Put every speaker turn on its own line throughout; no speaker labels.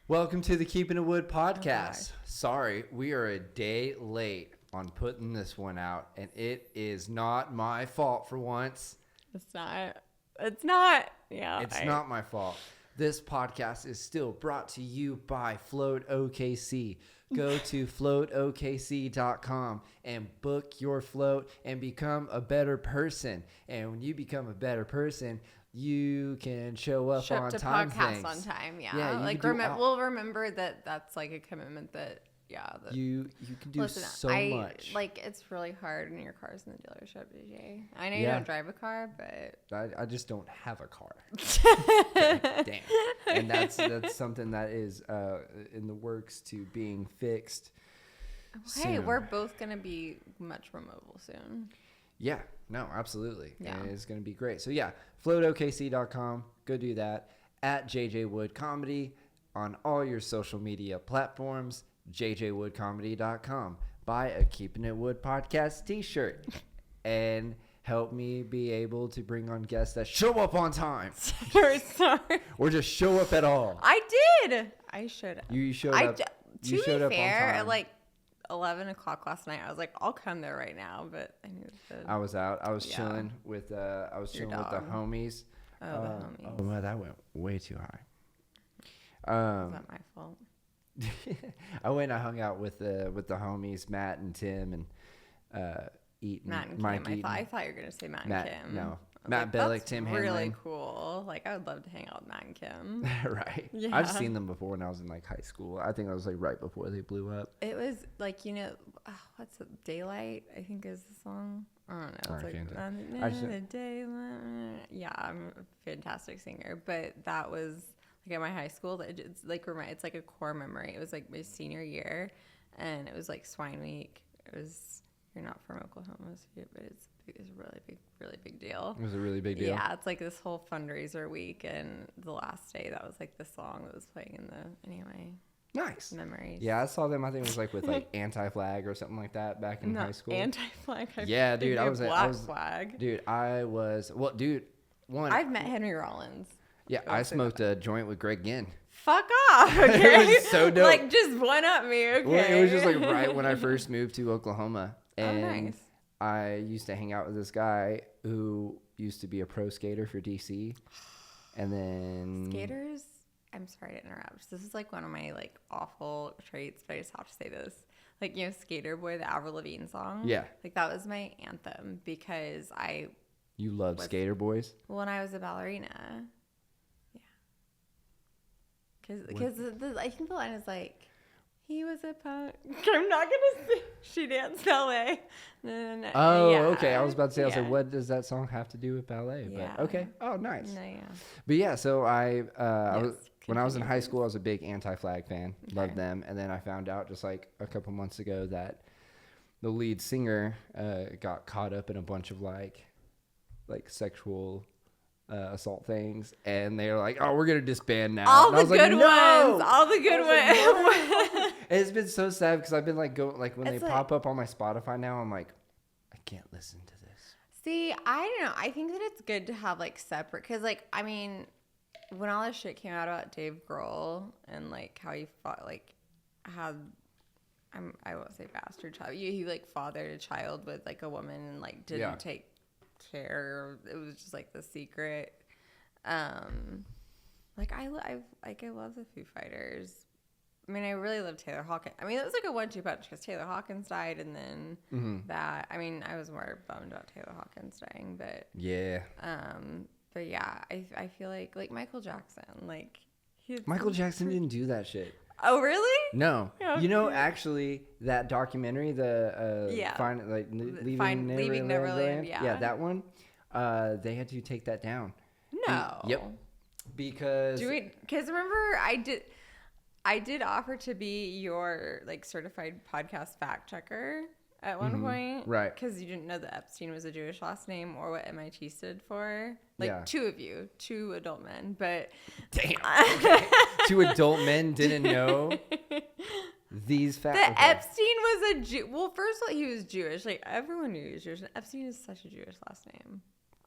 Welcome to the Keeping It Wood podcast.
Oh,
Sorry, we are a day late on putting this one out, and it is not my fault for once.
It's not. Yeah.
It's not my fault. This podcast is still brought to you by Float OKC. Go to floatokc.com and book your float and become a better person. And when you become a better person, you can show up on time.
Podcasts on time,
yeah
like we'll remember that. That's like a commitment that
you can do much.
Like it's really hard when your car's in the dealership, DJ. I know you don't drive a car, but
I just don't have a car. Damn. And that's something that is in the works to being fixed.
Hey,
soon.
we're both gonna be much more mobile soon.
Yeah, no, absolutely.
Yeah.
And it's going to be great. So yeah, floatokc.com, go do that. At JJ Wood Comedy on all your social media platforms, jjwoodcomedy.com. Buy a Keeping It Wood podcast t-shirt and help me be able to bring on guests that show up on time.
Sorry.
Or just show up at all.
I did. I showed up.
You showed up.
To
you
be
showed up
fair,
on time.
at like 11 o'clock last night, I was like, I'll come there right now, but I knew
I was out. I was chilling with the homies.
The homies.
Oh man, that went way too high.
It's not my fault.
I went and I hung out with the homies, Matt and Tim, and Eaton.
Matt and
Mike
Kim.
Eaton.
I thought you were gonna say Matt and Kim.
No,
I
Matt
was
Bellick,
that's
Tim
really
Hanlon.
cool. Like I would love to hang out with Matt and Kim.
Right.
Yeah.
I've seen them before when I was in like high school. I think I was like right before they blew up.
It was like what's it? Daylight, I think is the song. I don't know. It's like daylight. Yeah, I'm a fantastic singer, but that was like at my high school. It's like it's like a core memory. It was like my senior year, and it was like Swine Week. It was. You're not from Oklahoma, but it's a really big deal.
It was a really big deal.
Yeah, it's like this whole fundraiser week, and the last day that was like the song that was playing in
Nice
memories.
Yeah, I saw them. I think it was like with like Anti-Flag or something like that back in high school.
Anti-Flag.
Yeah, dude, I was
Flag.
Dude,
I've met Henry Rollins.
Yeah, I smoked a joint with Greg Ginn.
Fuck off, okay?
It was so dope.
Like, just one up me, okay?
Well, it was just like right when I first moved to Oklahoma. And
nice.
I used to hang out with this guy who used to be a pro skater for DC. And then...
Skaters? I'm sorry to interrupt. This is like one of my like awful traits, but I just have to say this. Like, Skater Boy, the Avril Lavigne song?
Yeah.
Like, that was my anthem because
You loved Skater Boys?
When I was a ballerina. Because I think the line is like, he was a punk. I'm not going to say she danced ballet. No.
Oh,
yeah.
okay. I was about to say, I was like, what does that song have to do with ballet?
Yeah.
But okay. Oh, nice.
No, yeah.
But yeah, so when I was in high school, I was a big Anti-Flag fan. Okay. Loved them. And then I found out just like a couple months ago that the lead singer got caught up in a bunch of like sexual assault things, and they're like, "Oh, we're gonna disband now."
All the good ones. All the good ones.
It's been so sad because I've been like when they pop up on my Spotify now, I'm like, I can't listen to this.
See, I don't know. I think that it's good to have like separate, because like I mean, when all this shit came out about Dave Grohl and like how he fought, like had. I won't say bastard child. He like fathered a child with like a woman and like didn't take care. It was just like the secret. Like I love the Foo Fighters. I mean, I really love Taylor Hawkins. I mean, it was like a 1-2 punch because Taylor Hawkins died, and then that. I mean, I was more bummed about Taylor Hawkins dying, but
yeah.
But yeah, I feel like Michael Jackson, like
Michael Jackson didn't do that shit.
Oh, really?
No.
Okay.
Actually, that documentary, Leaving Neverland. Yeah, that one. They had to take that down.
No.
Yep. Because
remember I did offer to be your like certified podcast fact checker at one point,
right?
Because you didn't know that Epstein was a Jewish last name or what MIT stood for. Like two adult men, but
damn, okay. 2 adult men didn't know these facts.
That Epstein was a Jew. Well, first of all, he was Jewish. Like everyone knew he was Jewish. And Epstein is such a Jewish last name.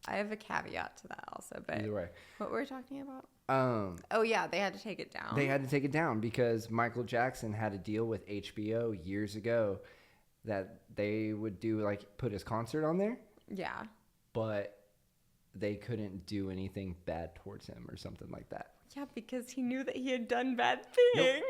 I have a caveat to that also, but
either way.
What were we talking about?
Oh
yeah, they had to take it down.
They had to take it down because Michael Jackson had a deal with HBO years ago that they would do put his concert on there.
Yeah. But
they couldn't do anything bad towards him or something like that.
Yeah, because he knew that he had done bad things.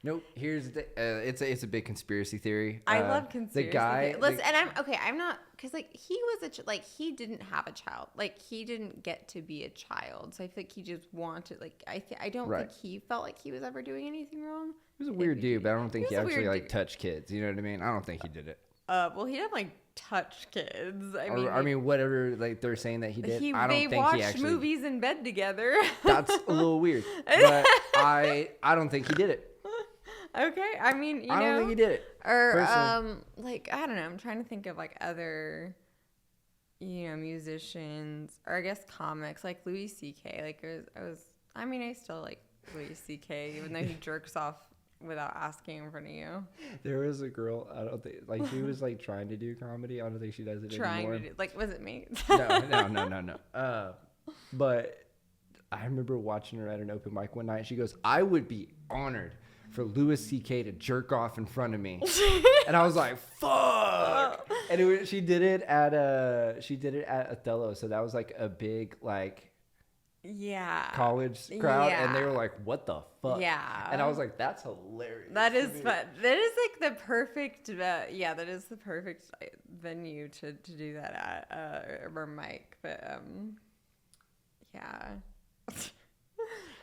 Nope. Here's the. It's a big conspiracy theory.
I love conspiracy.
The guy.
Listen, and I'm not because he was he didn't have a child. He didn't get to be a child. So I feel like he just wanted. I don't think he felt like he was ever doing anything wrong.
He was a weird dude, but I don't think he actually touched kids. You know what I mean? I don't think he did it.
Well, he didn't touch kids.
I mean, whatever they're saying that he did. I don't think he actually. They watched
movies in bed together.
That's a little weird, but I don't think he did it.
Okay, I mean,
I don't think he did it.
Or I don't know. I'm trying to think of other, musicians or I guess comics like Louis C.K. I still like Louis C.K. even though he jerks off without asking in front of you. There
was a girl, I don't think, she was trying to do comedy. I don't think she does it anymore.
Was it me?
No. But I remember watching her at an open mic one night. She goes, "I would be honored for Louis C.K. to jerk off in front of me." And I was like, fuck. And she did it at Othello. So that was a big college crowd. Yeah. And they were like, what the fuck?
Yeah.
And I was like, that's hilarious.
That is fun. That is the perfect, that is the perfect venue to do that at, or mic. But yeah.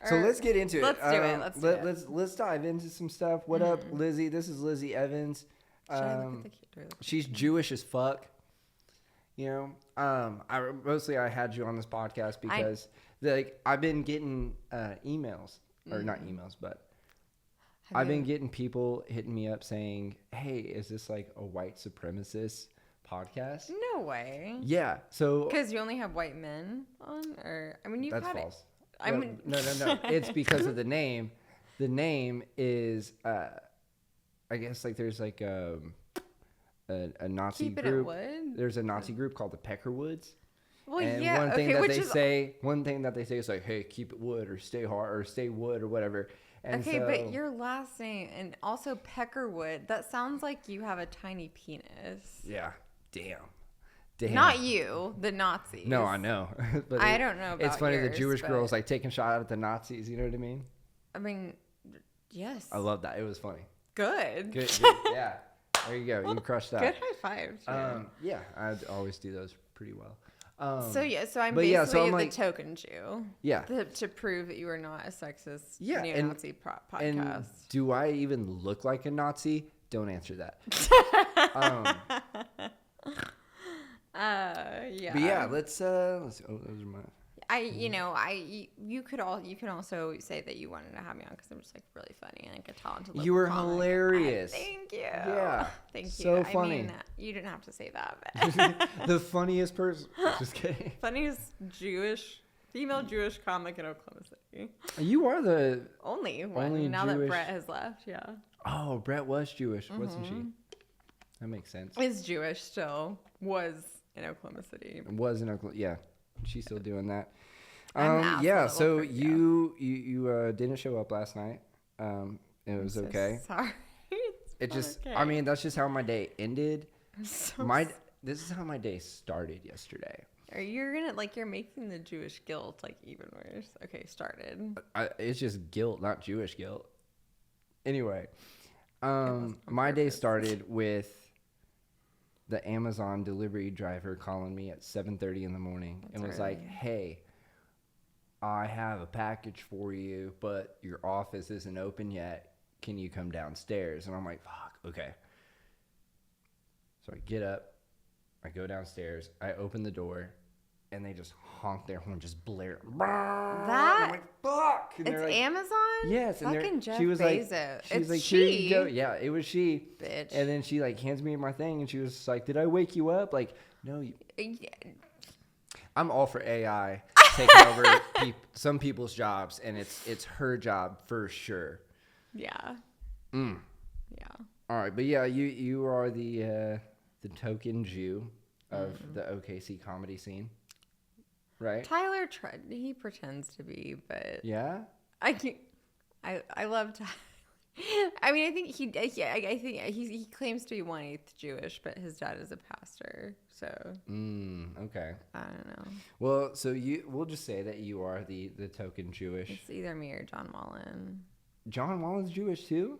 So let's get into it.
Let's do it.
Let's dive into some stuff. What up, Lizzie? This is Lizzie Evans. She's Jewish as fuck. I had you on this podcast because I've been getting emails, or not emails, but I've been getting people hitting me up saying, "Hey, is this a white supremacist podcast?"
No way.
Yeah. So
because you only have white men on, or you've
that's
had
false.
I mean,
no. It's because of the name. The name is, I guess there's a Nazi group. There's a Nazi group called the Peckerwoods.
Well,
and
yeah.
one thing that they say is hey, keep it wood or stay hard or stay wood or whatever. And
okay, but your last name and also Peckerwood. That sounds like you have a tiny penis.
Yeah. Damn.
Not you, the Nazis.
No, I know. But
I don't know about
it's funny,
yours,
the Jewish girls taking shot at the Nazis. You know what I mean?
I mean, yes.
I love that. It was funny.
Good.
Yeah. There you go. You crushed that.
Good high five.
Yeah, I always do those pretty well.
So I'm basically the token Jew.
Yeah.
To prove that you are not a sexist neo-Nazi podcast.
And do I even look like a Nazi? Don't answer that.
Yeah.
But yeah, let's see. Oh, those are my.
You can also say that you wanted to have me on because I'm just really funny and a talented.
You were hilarious.
Thank you.
Yeah.
Thank you.
So funny.
You didn't have to say that. But
the funniest person. Just kidding.
Funniest female Jewish comic in Oklahoma City.
You are the
only one.
Only
now
Jewish.
That Brett has left. Yeah.
Oh, Brett was Jewish, wasn't she? That makes sense.
Is Jewish still. Was in Oklahoma City.
Was in Oklahoma. Yeah. She's still doing that.
Yeah.
So you didn't show up last night. It was okay.
Sorry.
It just.
Okay.
I mean, that's just how my day ended.
This
is how my day started yesterday.
You're making the Jewish guilt even worse. Okay, started.
It's just guilt, not Jewish guilt. Anyway, my day started with the Amazon delivery driver calling me at 7:30 in the morning and was like, "Hey, I have a package for you, but your office isn't open yet. Can you come downstairs?" And I'm like, "Fuck, okay." So I get up, I go downstairs, I open the door, and they just honk their horn, just blare.
That?
I'm like, "Fuck!" And
it's Amazon?
Yes. And
fucking Jeff
she was
Bezos.
She was like,
she.
"Here you go." Yeah, it was she.
Bitch.
And then she hands me my thing, and she was like, "Did I wake you up?" Like, no. I'm all for AI taking over some people's jobs, and it's her job for sure.
Yeah.
Yeah. All right, but yeah, you are the token Jew of the OKC comedy scene. right?
Tyler, he pretends to be, but
Yeah.
I love Tyler. I mean, I think he claims to be 1/8 Jewish, but his dad is a pastor. So.
Okay.
I don't know.
Well, so we'll just say that you are the token Jewish.
It's either me or John Mullen.
John Mullen's Jewish too?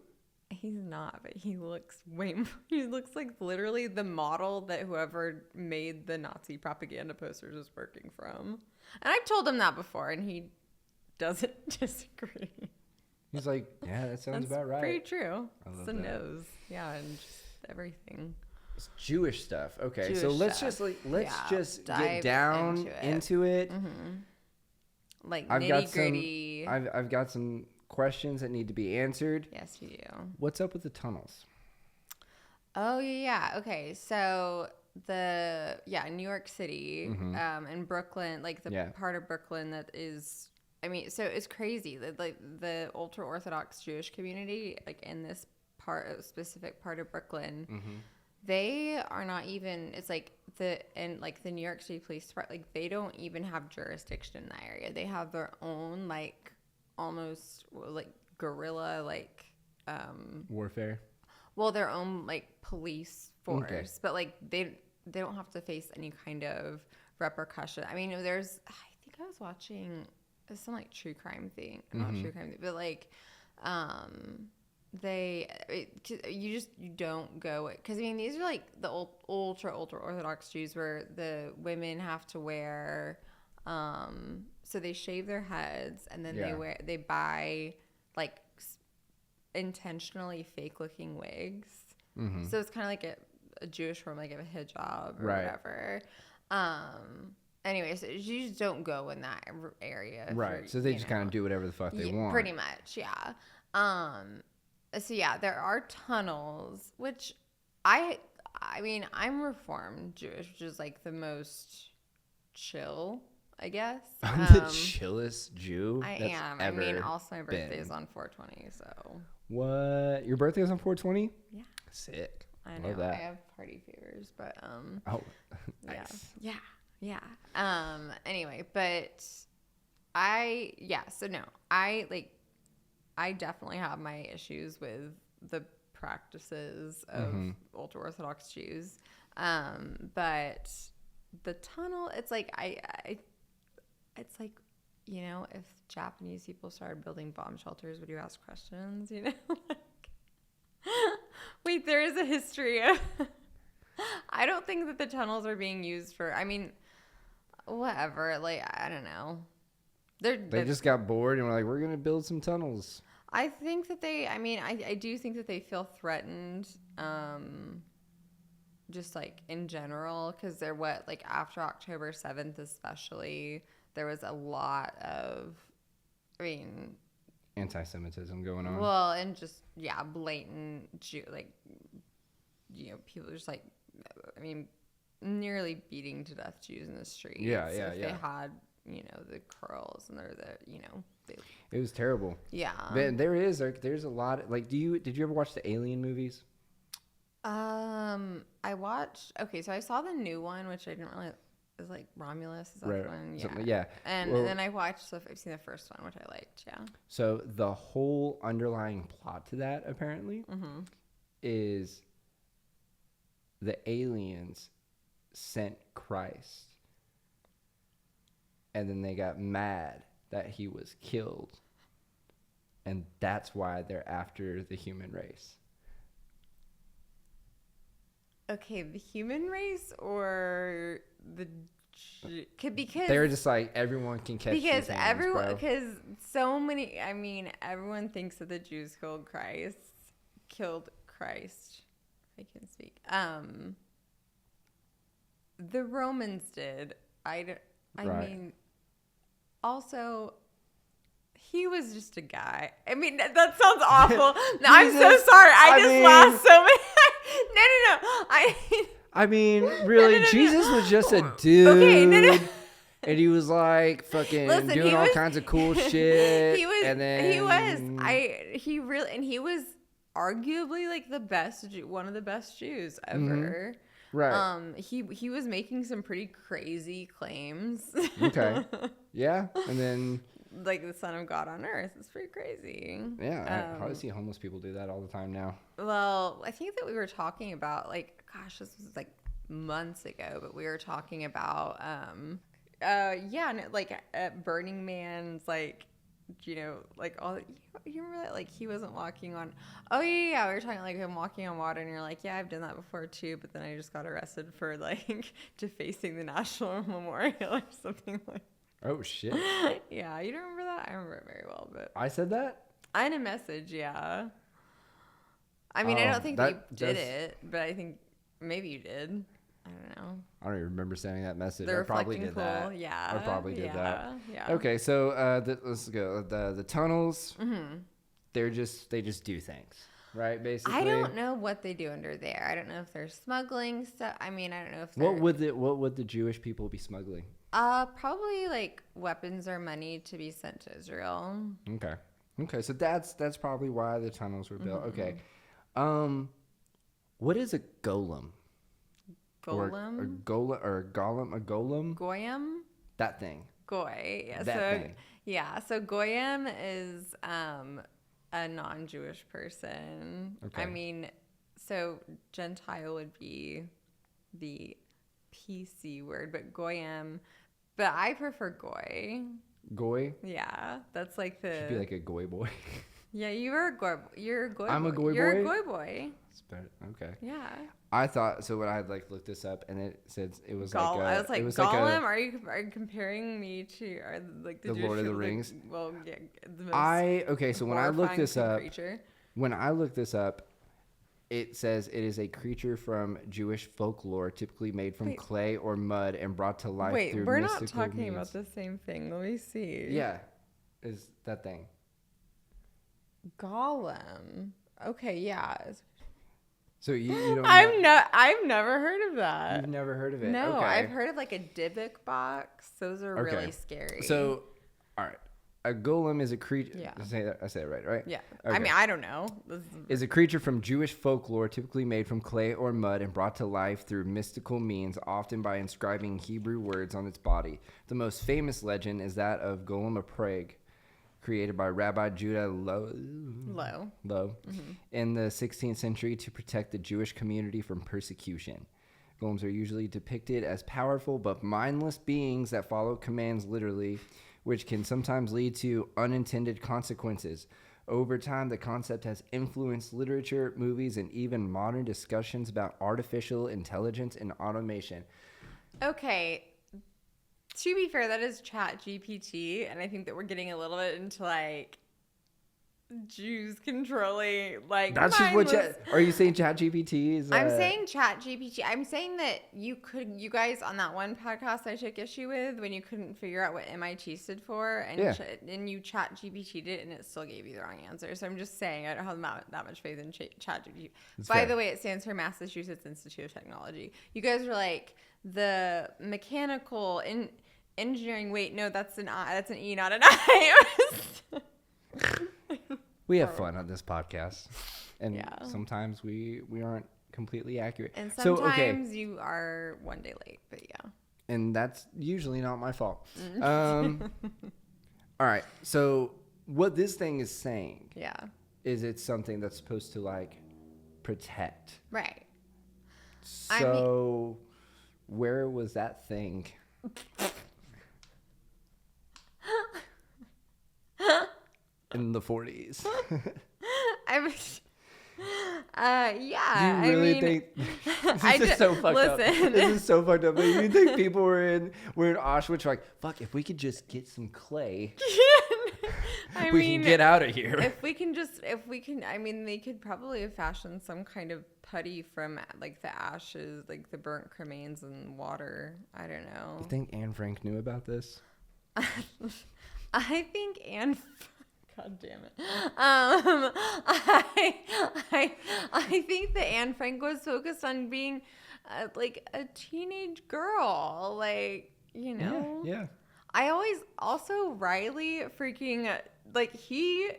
He's not, but he looks way more. He looks like literally the model that whoever made the Nazi propaganda posters is working from. And I've told him that before, and he doesn't disagree.
He's like, yeah, that sounds about right.
Pretty true.
It's
the nose, yeah, and just everything.
It's Jewish stuff. Okay,
Jewish
so let's
stuff.
just
Dive
get down into it.
Mm-hmm. Like
I've
nitty gritty.
I've got some questions that need to be answered.
Yes, you do.
What's up with the tunnels?
Oh yeah. Okay, so New York City, and Brooklyn, like the part of Brooklyn that is. I mean, so it's crazy that like the ultra Orthodox Jewish community, like in this specific part of Brooklyn, they are not even. It's like the New York City Police Department, like they don't even have jurisdiction in that area. They have their own like almost like guerrilla
warfare.
Well, their own like police force, but like they don't have to face any kind of repercussion. I mean, I think I was watching. It's some like true crime thing, not true crime thing, but like, you don't go, because I mean these are like the ultra Orthodox Jews where the women have to wear, so they shave their heads and then they buy like intentionally fake looking wigs, so it's kind of like a Jewish form like of a hijab or whatever. Anyway, so you just don't go in that area.
Right. So they just kind of do whatever the fuck they want.
Pretty much, yeah. So yeah, there are tunnels, which I mean, I'm Reformed Jewish, which is like the most chill, I guess.
I'm the chillest Jew
I am. I mean, also my birthday is on 4/20, so.
What? Your birthday is on 4/20?
Yeah.
Sick.
I know.
Love that.
I have party favors, but
Oh, nice.
Yeah. Anyway, but I definitely have my issues with the practices of ultra Orthodox Jews. But the tunnel, it's like it's like, you know, if Japanese people started building bomb shelters, would you ask questions? You know, wait, there is a history of. I don't think that the tunnels are being used for. I mean. Whatever, like I don't know. They just got bored and were like, we're gonna build some tunnels. I think that I do think that they feel threatened, just like in general, because they're after October 7th especially, there was a lot of, anti-Semitism going on. Well, and just blatant people just nearly beating to death Jews in the streets. They had, the curls and it was terrible. Yeah. But there's a lot of, did you ever watch the Alien movies? I watched, so I saw the new one, which I didn't really, it was like Romulus. Is that the one? Yeah. And then I watched, I've seen the first one, which I liked. Yeah. So the whole underlying plot to that apparently is the aliens sent Christ, and then they got mad that he was killed, and that's why they're after the human race. Okay, the human race or the because they're just like everyone can catch because these hands, because so many. I mean, everyone thinks that the Jews killed Christ. If I can speak. The Romans did. I mean, also, he was just a guy. I mean, that sounds awful. No, I'm so sorry. I just lost so many. No. I mean, really, Jesus was just a dude. Okay, no. And he was like fucking doing all kinds of cool shit. He was arguably like one of the best Jews ever.
Right.
He was making some pretty crazy claims.
Okay. Yeah. And then
like the Son of God on Earth. It's pretty crazy.
Yeah. I probably see homeless people do that all the time now.
Well, I think that we were talking about, like, gosh, this was like months ago, but we were talking about Burning Man's, like, you know, like, all, you remember that, like, he wasn't walking on, we were talking, like, him walking on water, and you're like, yeah, I've done that before too, but then I just got arrested for, like, defacing the National Memorial or something like that.
Oh shit.
Yeah, you don't remember that? I remember it very well, but
I said that?
in a message, yeah. I mean, I don't think you did it, but I think maybe you did. I don't know.
I don't even remember sending that message.
The
I probably did
pool,
that.
yeah.
I probably did that.
Yeah.
Okay, so let's go. The tunnels. Mm-hmm. They just do things, right? Basically.
I don't know what they do under there. I don't know if they're smuggling stuff. I mean, I don't know if they're...
What would the Jewish people be smuggling?
Probably like weapons or money to be sent to Israel.
Okay, so that's probably why the tunnels were built. Mm-hmm. Okay. What is a golem?
Golem?
A golem?
Goyim?
That thing.
Goy. Yeah.
Thing.
Yeah. So Goyim is a non-Jewish person.
Okay.
I mean, so Gentile would be the PC word, but Goyim. But I prefer Goy.
Goy?
Yeah, that's like the.
Should be like a goy boy.
Yeah, you're a goy. You're a goy.
I'm a goy boy.
You're a goy boy.
Okay.
Yeah.
I thought so. When I had like looked this up, and it said it was like.
I was like, Gollum. Are you comparing me to like the
Lord of the Rings?
Like, well, yeah, the most.
So when I looked this up, it says it is a creature from Jewish folklore, typically made from clay or mud and brought to life through mystical means. Wait,
we're not talking about the same thing. Let me see.
Yeah, is that thing.
Gollum. Okay, yeah.
So you don't.
I've never heard of that.
You've never heard of it?
No,
okay.
I've heard of like a debunk box. Those are really scary.
So, all right. A golem is a creature.
Yeah.
I say that right?
Yeah.
Okay.
I mean, I don't know.
Is a creature from Jewish folklore, typically made from clay or mud and brought to life through mystical means, often by inscribing Hebrew words on its body. The most famous legend is that of Golem of Prague, created by Rabbi Judah Low in the 16th century to protect the Jewish community from persecution. Golems are usually depicted as powerful but mindless beings that follow commands literally, which can sometimes lead to unintended consequences. Over time, the concept has influenced literature, movies, and even modern discussions about artificial intelligence and automation.
Okay. To be fair, that is ChatGPT, and I think that we're getting a little bit into like Jews controlling like.
That's just what are you saying? ChatGPT is.
I'm saying ChatGPT. I'm saying that you guys on that one podcast I took issue with when you couldn't figure out what MIT stood for, and you ChatGPT'd it, and it still gave you the wrong answer. So I'm just saying I don't have that much faith in ChatGPT. By the way, it stands for Massachusetts Institute of Technology. You guys are like the mechanical engineering. Wait, no, that's an E, not an I.
We have fun on this podcast, and sometimes we aren't completely accurate.
And sometimes you are one day late, but yeah.
And that's usually not my fault. All right, so what this thing is saying is it's something that's supposed to like protect.
Right.
So where was that thing? In the 40s.
Yeah.
Do you really think this is so fucked up? This is so fucked up. Like, you think people were in Auschwitz like, fuck, if we could just get some clay, we can get out of here.
If we can, I mean, they could probably have fashioned some kind of putty from like the ashes, like the burnt cremains and water. I don't know.
You think Anne Frank knew about this?
I think Anne. God damn it. I think that Anne Frank was focused on being like a teenage girl, like, you know.
Yeah.
I always also Riley freaking like he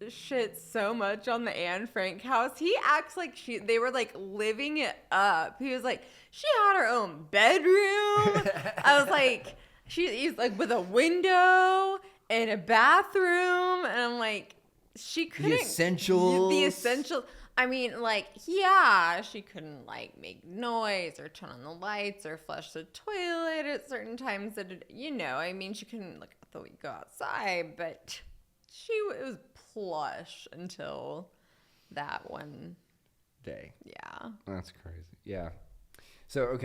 shit so much on the Anne Frank house. He acts like they were like living it up. He was like, she had her own bedroom. I was like, he's like with a window and a bathroom, and I'm like, she couldn't.
The essentials.
I mean, like, yeah, she couldn't like make noise or turn on the lights or flush the toilet at certain times. I mean, she couldn't like go outside, but it was plush until that one
day.
Yeah,
that's crazy. Yeah. So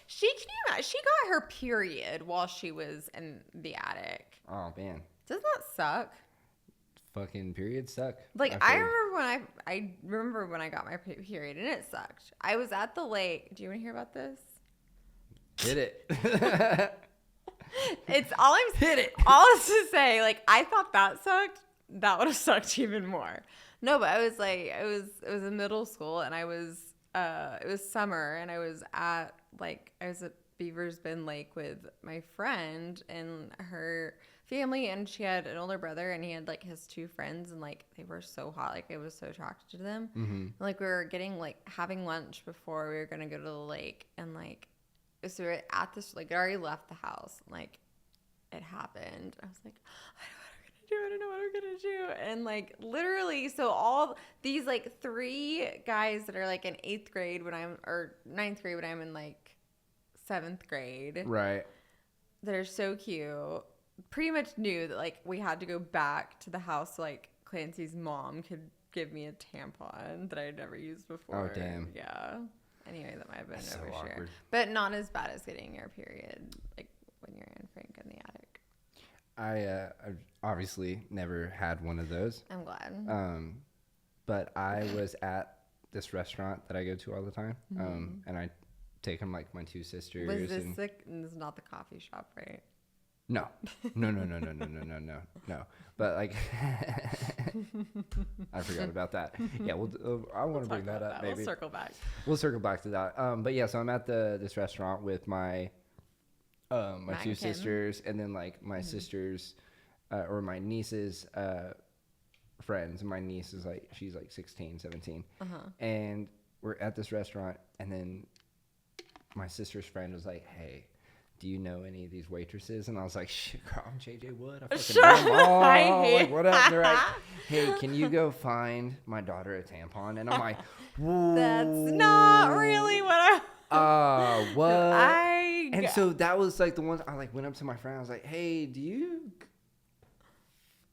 she got her period while she was in the attic.
Oh man,
doesn't that suck?
Fucking periods suck.
Like I remember when I got my period and it sucked. I was at the lake. Do you want to hear about this?
Hit it.
It's all I'm
hit it.
All is to say, like I thought that sucked. That would have sucked even more. No, but I was like, it was in middle school and it was summer and I was at Beaver's Bend Lake with my friend and her family, and she had an older brother and he had like his two friends, and like they were so hot, like I was so attracted to them. And, like we were having lunch before we were gonna go to the lake, and like so we were at this, like I already left the house, like it happened. I was like, I don't know what I'm gonna do. And like literally, so all these like three guys that are like in 8th grade or 9th grade when I'm in like 7th grade,
right,
that are so cute, pretty much knew that like we had to go back to the house so like Clancy's mom could give me a tampon that I'd never used before.
Oh damn.
Yeah. Anyway, that might have been
That's
an
so
overshare.
awkward.
But not as bad as getting your period like when you're in Frank in the attic.
I obviously never had one of those.
I'm glad.
But I was at this restaurant that I go to all the time. And I take them like my two sisters.
Was this this is not the coffee shop, right?
No. But like, I forgot about that. Yeah, I want to bring that up. Maybe
we'll circle back.
We'll circle back to that. But yeah, so I'm at this restaurant with my two sisters, and then like my sisters or my niece's friends. My niece is like, she's like 16, 17, and we're at this restaurant, and then my sister's friend was like, "Hey, do you know any of these waitresses?" And I was like, "Shit, girl, I'm JJ Wood. I fucking know them all. Like, what up?" And they're like, "Hey, can you go find my daughter a tampon?" And I'm like, "Whoa,
that's not really what
what?"
And
so that was like the ones I like went up to my friend. I was like, "Hey, do you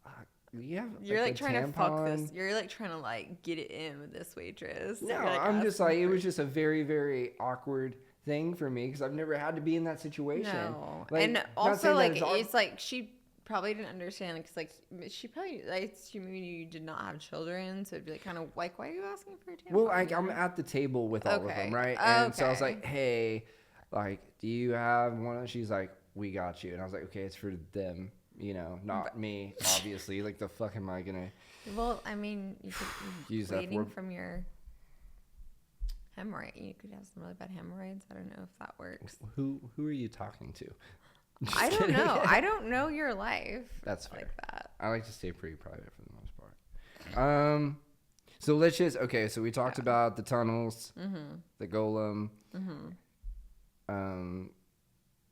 have
You're like trying
tampon?
To fuck this. You're like trying to like get it in with this waitress."
No,
like,
I'm just like, it was just a very, very awkward thing for me because I've never had to be in that situation.
No,
like,
and also like it's like she probably didn't understand because like she probably you did not have children, so it'd be like kind of like, why are you asking for a tampon?
Well, I'm at the table with all of them, right? And so I was like, "Hey, like, do you have one?" She's like, "We got you." And I was like, "Okay, it's for them, not me, obviously." Like, the fuck am I gonna?
Well, I mean, you could
use that word
from your hemorrhoid. You could have some really bad hemorrhoids. I don't know if that works.
Who are you talking to?
I don't know. I don't know your life.
That's fair.
Like that.
I like to stay pretty private for the most part. So let's just so we talked about the tunnels, the golem.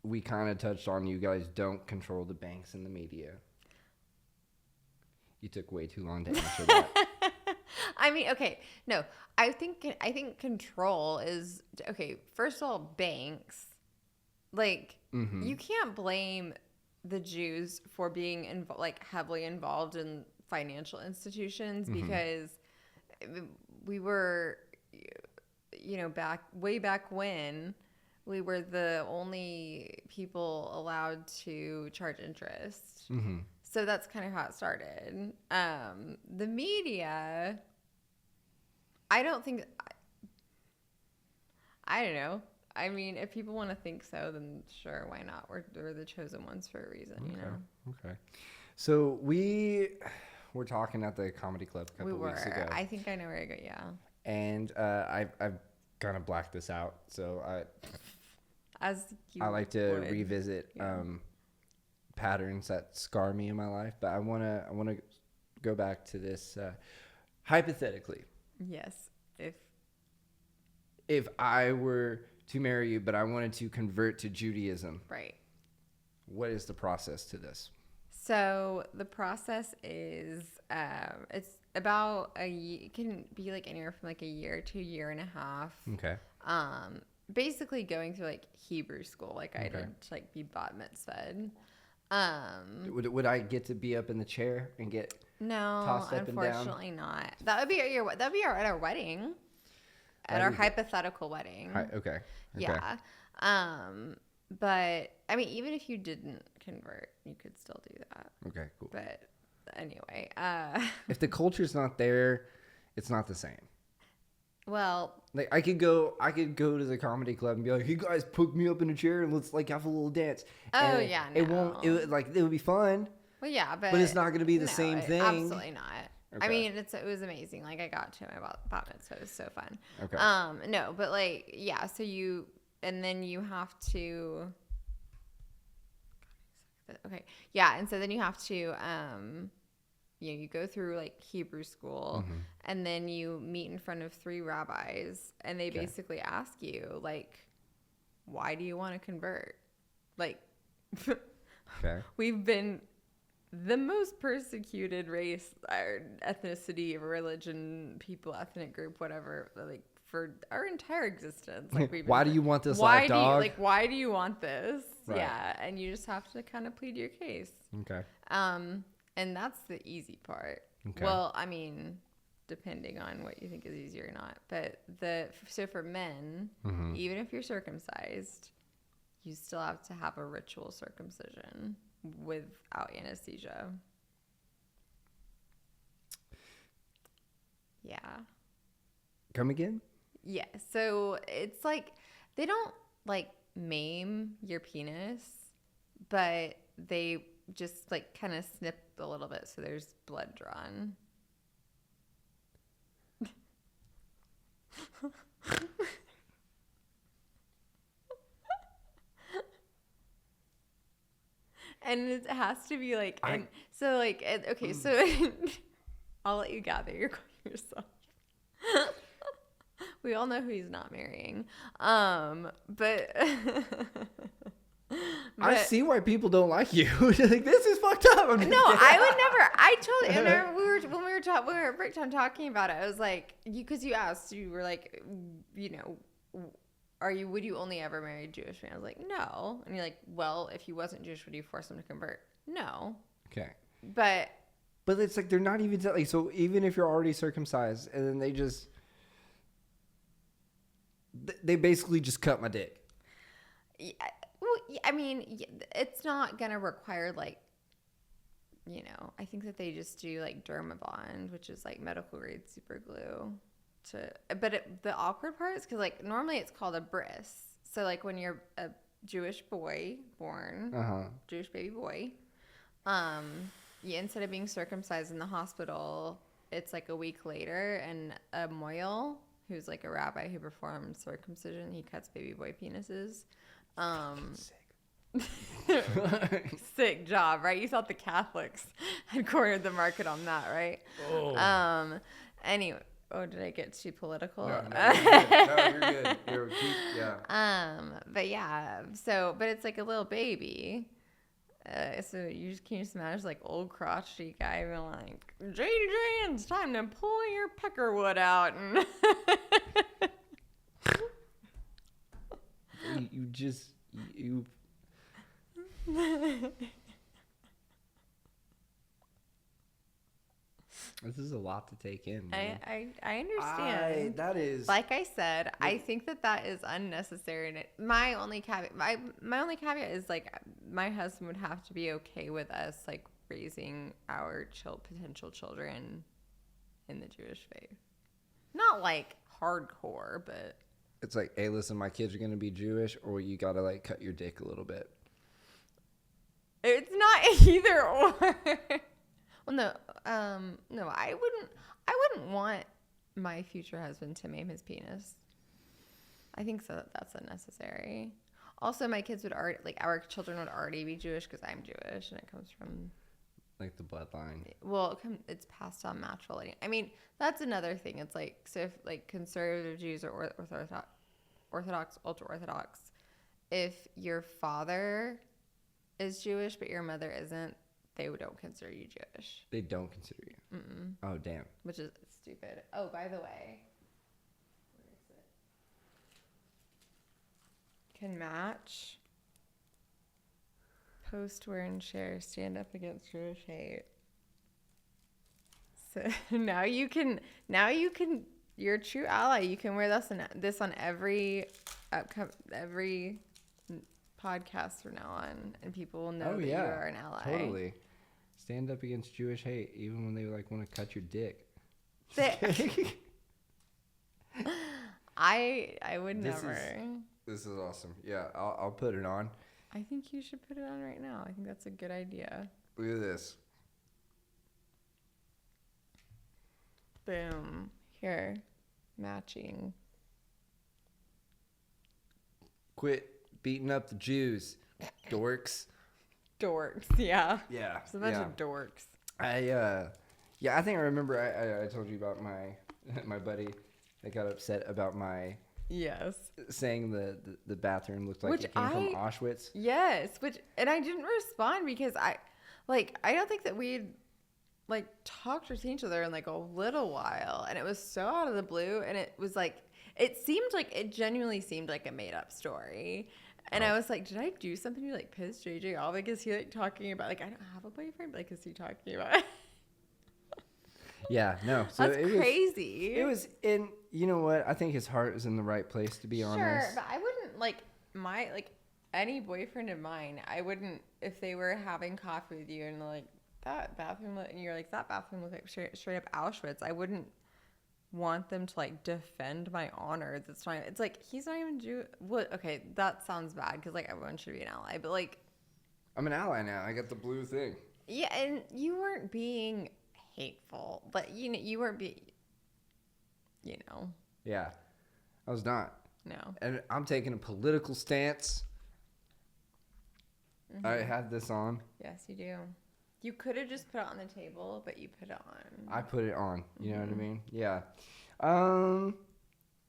We kind of touched on you guys don't control the banks and the media. You took way too long to answer that.
I mean, okay, no, I think control is okay. First of all, banks, like you can't blame the Jews for being heavily involved in financial institutions because we were, way back when we were the only people allowed to charge interest. So that's kind of how it started. The media, I don't know. I mean, if people want to think so, then sure, why not? We're the chosen ones for a reason,
Okay. So we were talking at the comedy club a couple weeks ago.
I think I know where I go, yeah.
And I've kind of blacked this out, so I like to revisit patterns that scar me in my life, but I wanna go back to this. Hypothetically.
Yes.
If I were to marry you, but I wanted to convert to Judaism.
Right.
What is the process to this?
So the process is, it's about it can be like anywhere from like a year to a year and a half.
Okay.
Basically going through like Hebrew school, like I did to like be bat mitzvahed.
Would I get to be up in the chair and get tossed up and down?
Unfortunately not. That would be at our wedding, at our hypothetical wedding.
Okay.
Yeah. But I mean, even if you didn't convert, you could still do that.
Okay, cool.
But anyway,
if the culture's not there, it's not the same.
Well,
like I could go to the comedy club and be like, "Hey guys, put me up in a chair and let's like have a little dance."
Oh
and
yeah,
it won't. It would be fun.
Well, yeah, but
it's not going to be the same thing.
Absolutely not.
Okay.
I mean, it was amazing. Like I got to my bat mitzvah, so it was so fun.
Okay.
No, but like yeah, so then you have to. Okay, yeah, and so then you have to you go through like Hebrew school, and then you meet in front of 3 rabbis, and they basically ask you like, why do you want to convert? Like, we've been the most persecuted race or ethnicity, religion, people, ethnic group, whatever, like for our entire existence. Like,
why do you want this life, dog?
Why do you want this?
Right.
Yeah, and you just have to kind of plead your case.
Okay.
And that's the easy part.
Okay.
Well, I mean, depending on what you think is easy or not. But so for men, even if you're circumcised, you still have to have a ritual circumcision without anesthesia. Yeah.
Come again?
Yeah. So it's like they don't like maim your penis, but they just like kind of snip a little bit so there's blood drawn. And it has to be like, so I'll let you gather your yourself. We all know who he's not marrying. But
I see why people don't like you. Like, this is fucked up.
No, I would never. I totally. And when we were break time talking about it, I was like, because you asked, you were like, you know, would you only ever marry a Jewish man? I was like, no. And you're like, well, if he wasn't Jewish, would you force him to convert? No.
Okay.
But
it's like they're not even like, so even if you're already circumcised and then they basically just cut my dick.
Yeah, well, I mean, it's not gonna require like, you know, I think that they just do like Dermabond, which is like medical grade super glue. But the awkward part is because like normally it's called a bris. So like when you're a Jewish boy born, Jewish baby boy, instead of being circumcised in the hospital, it's like a week later, and a moil, who's like a rabbi who performs circumcision, he cuts baby boy penises. Sick job, right? You thought the Catholics had cornered the market on that, right? Oh. Anyway. Oh, did I get too political?
No, you're good. You're cute. Yeah.
But yeah, but it's like a little baby. So can you just imagine like old crotchety guy being like, JJ, it's time to pull your peckerwood out. And
you This is a lot to take in.
I understand.
That is,
like I said, I think that is unnecessary. And my only caveat is like my husband would have to be okay with us like raising our potential children in the Jewish faith. Not like hardcore, but
it's like, hey, listen, my kids are gonna be Jewish, or you gotta like cut your dick a little bit.
It's not either or. Well, no, I wouldn't want my future husband to maim his penis. I think so that's unnecessary. Also, my kids our children would already be Jewish because I'm Jewish, and it comes from
like the bloodline.
Well, it's passed on natural lineage. I mean, that's another thing. It's like, so if like conservative Jews or Orthodox, ultra Orthodox, if your father is Jewish but your mother isn't, they don't consider you Jewish.
They don't consider you.
Mm-mm.
Oh, damn.
Which is stupid. Oh, by the way, where is it? Can match. Post, wear, and share. Stand up against Jewish hate. So now you can. You're a true ally. You can wear this on every podcast from now on, and people will know that you are an ally.
Totally. Stand up against Jewish hate, even when they like want to cut your dick.
I would never.
This is awesome. Yeah, I'll put it on.
I think you should put it on right now. I think that's a good idea.
Look at this.
Boom. Here. Matching.
Quit beating up the Jews, dorks.
Dorks, yeah.
Yeah.
It's a bunch of dorks.
I think I remember I told you about my buddy that got upset about my saying the bathroom looked like it came from Auschwitz.
Yes, and I didn't respond because I don't think that we'd like talked or seen each other in like a little while, and it was so out of the blue, and it was like it genuinely seemed like a made up story. And I was like, did I do something to like piss JJ off? Like, is he like talking about like I don't have a boyfriend? But, like, is he talking about?
Yeah, no. So
that's crazy.
It was in. You know what? I think his heart is in the right place, to be honest.
Sure, but I wouldn't like any boyfriend of mine. I wouldn't if they were having coffee with you and like that bathroom, and you're like that bathroom was like straight up Auschwitz. I wouldn't want them to like defend my honor. That's fine. It's like he's not even Jew. What? Okay, that sounds bad because like everyone should be an ally, but like
I'm an ally now. I got the blue thing.
Yeah, and you weren't being hateful, but you weren't being.
Yeah, I was not.
No.
And I'm taking a political stance.
Mm-hmm.
I had this on.
Yes, you do. You could have just put it on the table, but you put it on.
I put it on. You know what I mean? Yeah.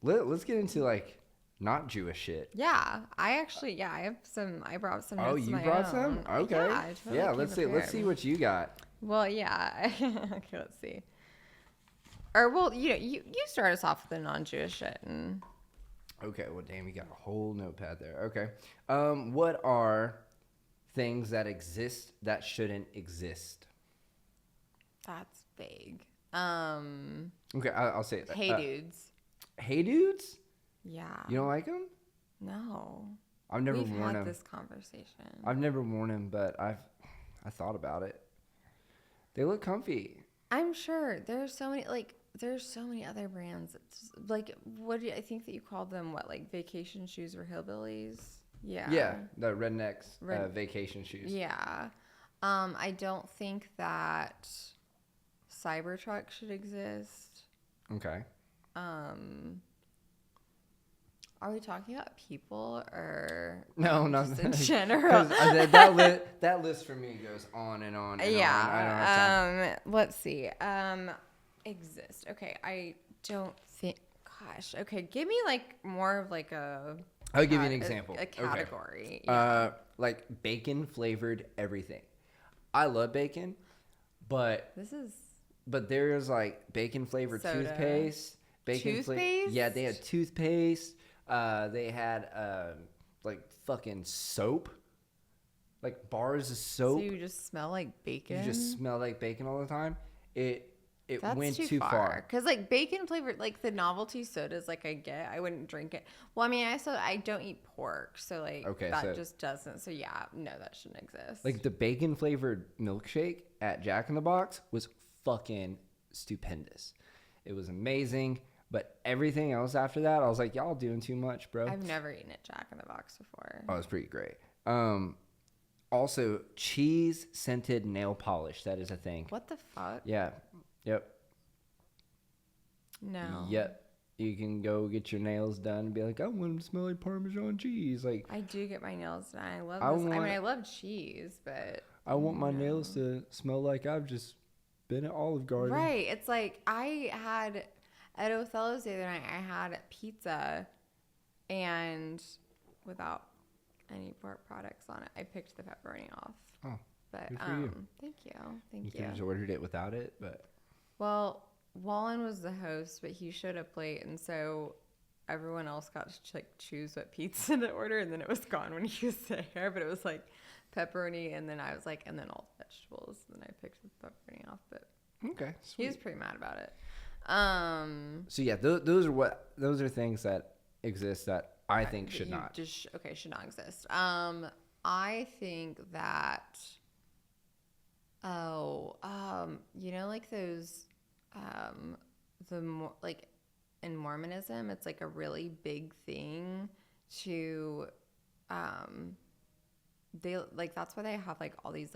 Let's get into like not Jewish shit.
Yeah, I have some. I brought some.
Oh, you brought some? Okay. Yeah,
I totally
let's see what you got.
Well, yeah. Okay, let's see. Or well, you start us off with the non-Jewish shit.
Okay. Well, damn, you got a whole notepad there. Okay. What are things that exist that shouldn't exist?
That's vague.
Okay, I'll say it.
Hey dudes.
Hey dudes?
Yeah.
You don't like them?
No.
I've never worn them.
We've had this conversation.
I've never worn them, but I thought about it. They look comfy.
I'm sure there's so many other brands. It's like, what do I think that you called them? What, like vacation shoes or hillbillies? Yeah.
Yeah, the rednecks vacation shoes.
Yeah. I don't think that Cybertruck should exist.
Okay.
Are we talking about people or
no, not
just in general?
that list for me goes on and on. And
yeah.
on. I don't have time.
Let's see. Exist. Okay. I don't think. Gosh. Okay. Give me like more of like a.
I'll give you an example.
A category.
Okay. Yeah. Like bacon flavored everything. I love bacon, but there's like bacon flavored toothpaste.
Toothpaste?
Yeah, they had toothpaste. They had like fucking soap, like bars of soap.
So you just smell like bacon.
You just smell like bacon all the time. That's went too far.
Because like bacon flavored, like the novelty sodas, like I get, I wouldn't drink it. Well, I mean, I don't eat pork, so like just doesn't. So yeah, no, that shouldn't exist.
Like the bacon flavored milkshake at Jack in the Box was fucking stupendous. It was amazing. But everything else after that, I was like, y'all doing too much, bro.
I've never eaten at Jack in the Box before.
Oh, it's pretty great. Also, cheese scented nail polish. That is a thing.
What the fuck?
Yeah. Yep.
No.
Yep. You can go get your nails done and be like, I want them to smell like Parmesan cheese. Like
I do get my nails done. I love cheese, but
I want my nails to smell like I've just been at Olive Garden.
Right. It's like I had at Othello's the other night. I had pizza, and without any pork products on it, I picked the pepperoni off.
Oh,
but
good for you.
Thank you.
You could have just ordered it without it, but
well, Wallen was the host, but he showed up late, and so everyone else got to like choose what pizza to order, and then it was gone when he was there. But it was like pepperoni, and then I was like, and then all the vegetables. And then I picked the pepperoni off, but
okay, sweet.
He was pretty mad about it.
So yeah, those are things that exist that I think should not.
Should not exist. I think that. You know, like those, like in Mormonism, it's like a really big thing to, they like that's why they have like all these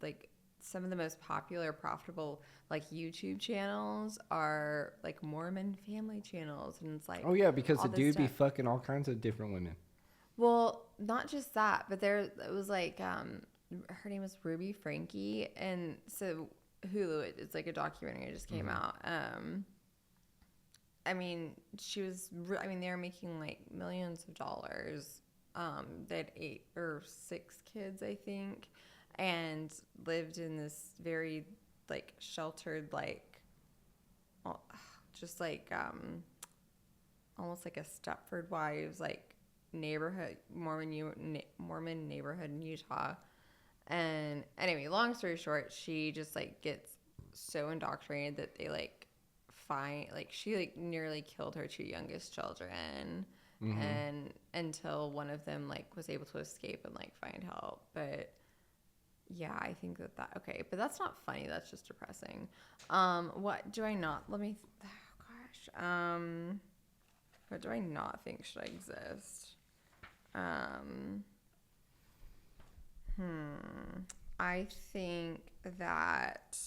like some of the most popular, profitable like YouTube channels are like Mormon family channels, and it's like
oh yeah, because the dude be fucking all kinds of different women.
Well, not just that, but it was like her name was Ruby Frankie, and so Hulu, it's like a documentary that just came out. I mean, they were making like millions of dollars. They had 8 or 6 kids, I think, and lived in this very like sheltered, like just like almost like a Stepford Wives like neighborhood, Mormon neighborhood in Utah. And anyway, long story short, she just like gets so indoctrinated that they like find like she like nearly killed her 2 youngest children, and until one of them like was able to escape and like find help. But yeah, I think that okay, but that's not funny. That's just depressing. What do I not? Let me. Oh gosh. What do I not think should exist? I think that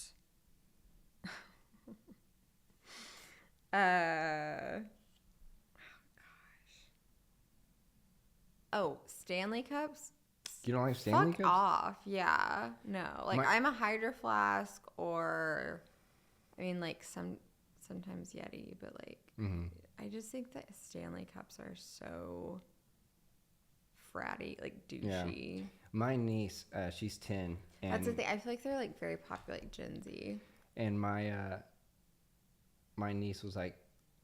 Stanley Cups?
You don't like Stanley Cups?
Fuck off. Yeah. No. Like I'm a Hydro Flask, or I mean like sometimes Yeti, but like I just think that Stanley Cups are so fratty, like douchey.
Yeah. My niece, she's 10. And
that's the thing. I feel like they're like very popular, like Gen Z.
And my niece was like,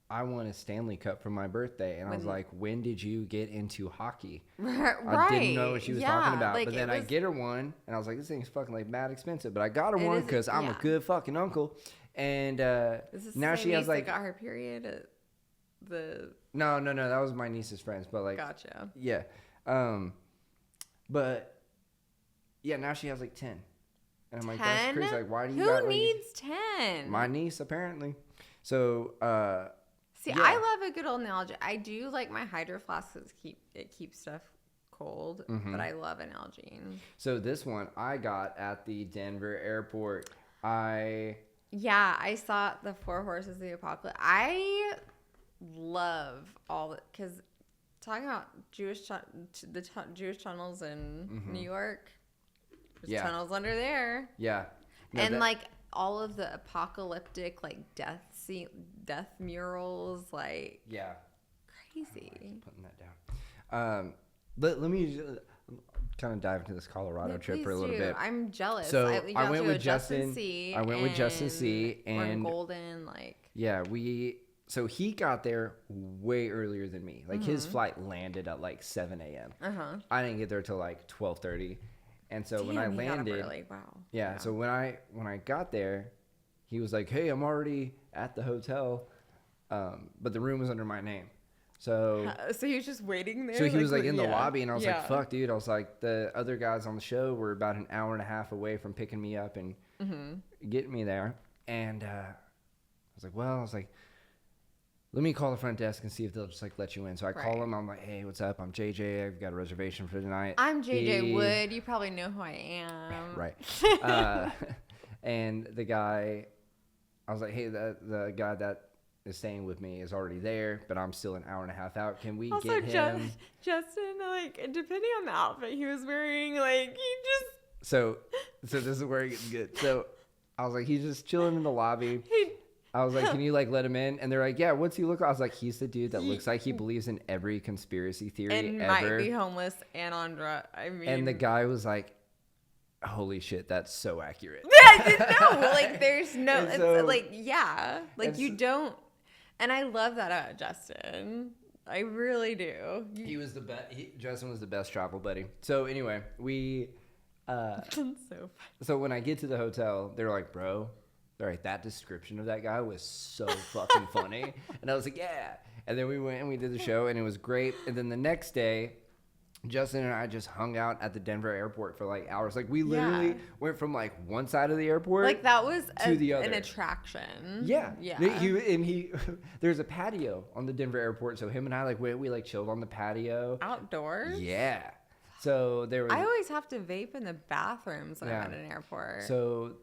I want a Stanley Cup for my birthday. And I was like, when did you get into hockey?
Right.
I didn't know what she was talking about. Like, but then I get her one, and I was like, this thing's fucking like mad expensive. But I got her one because I'm a good fucking uncle. And now she has like.
Got her period at the.
No. That was my niece's friends. But like.
Gotcha.
Yeah. But yeah, now she has like 10. And I'm like, that's crazy. Like, why do you got
Who needs 10?
My niece, apparently. So,
see, yeah. I love a good old Nalgene. I do like my Hydro Flask because it keeps stuff cold, but I love an Nalgene.
So this one I got at the Denver airport.
Yeah, I saw the 4 Horses of the Apocalypse. I love all the, because talking about Jewish tunnels in New York, there's tunnels under there.
Yeah. No,
and like all of the apocalyptic like death murals, like crazy.
Putting that down. Let me kind of dive into this Colorado trip for a little bit.
I'm jealous.
So I went with Justin C. I went with Justin C. And
Golden, like
yeah, so he got there way earlier than me. Like his flight landed at like 7 a.m. I didn't get there till like 12:30. And so when I landed,
wow.
Yeah, so when I got there, he was like, "Hey, I'm already at the hotel, but the room was under my name." So
he was just waiting there.
So he was like in the lobby, and I was like, "Fuck, dude!" I was like, the other guys on the show were about an hour and a half away from picking me up and getting me there, and I was like, let me call the front desk and see if they'll just like let you in. So I call them. I'm like, hey, what's up? I'm JJ. I've got a reservation for tonight.
I'm JJ Wood. You probably know who I am.
Right. And the guy, I was like, hey, the guy that is staying with me is already there, but I'm still an hour and a half out. Can we get him?
Justin, like, depending on the outfit he was wearing, like, he just.
So this is where it gets good. So I was like, he's just chilling in the lobby. I was like, can you like let him in? And they're like, yeah, what's he look like? I was like, he's the dude that looks like he believes in every conspiracy theory
and
ever.
might be homeless and on drugs. I mean,
and the guy was like, holy shit, that's so accurate.
Yeah, no, like there's no, it's
so,
like, yeah, like you don't, and I love that about Justin. I really do.
He was the best. Justin was the best travel buddy. So anyway,
That's so funny.
So when I get to the hotel, they're like, bro, all right, that description of that guy was so fucking funny. And I was like, yeah. And then we went and we did the show, and it was great. And then the next day, Justin and I just hung out at the Denver airport for like hours. Like we literally went from like one side of the airport,
like that was
to the other.
An attraction.
Yeah,
yeah.
There's a patio on the Denver airport, so him and I we like chilled on the patio
outdoors.
Yeah. So there was.
I always have to vape in the bathrooms when I'm at an airport.
So.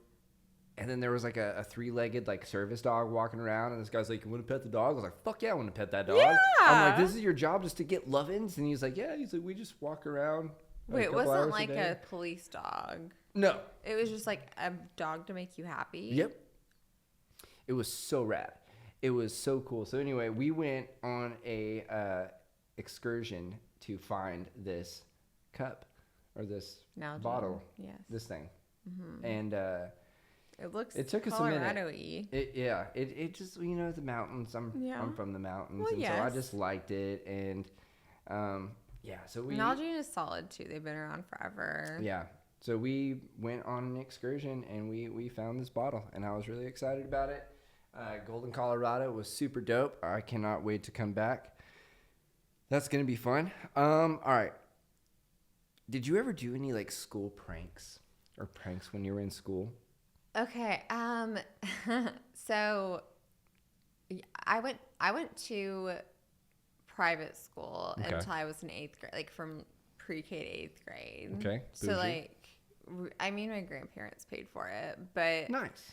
And then there was like a 3-legged like service dog walking around, and this guy's like, "You want to pet the dog?" I was like, "Fuck yeah, I want to pet that dog."
Yeah.
I'm like, "This is your job, just to get love-ins?" And he's like, "Yeah." He's like, "We just walk around."
Wait, it wasn't like a police dog.
No.
It was just like a dog to make you happy.
Yep. It was so rad. It was so cool. So anyway, we went on a excursion to find this cup or this bottle.
Yes.
This thing.
Mm-hmm.
And
it
took us a minute.
Colorado-y.
It just, the mountains. I'm from the mountains,
well,
and so I just liked it. And so we.
Nalgene is solid too. They've been around forever.
Yeah. So we went on an excursion, and we found this bottle, and I was really excited about it. Golden, Colorado was super dope. I cannot wait to come back. That's gonna be fun. All right. Did you ever do any like school pranks or pranks when you were in school?
Okay. So I went to private school until I was in 8th grade, like from pre-K to 8th grade.
Okay.
So like, my grandparents paid for it, but
nice.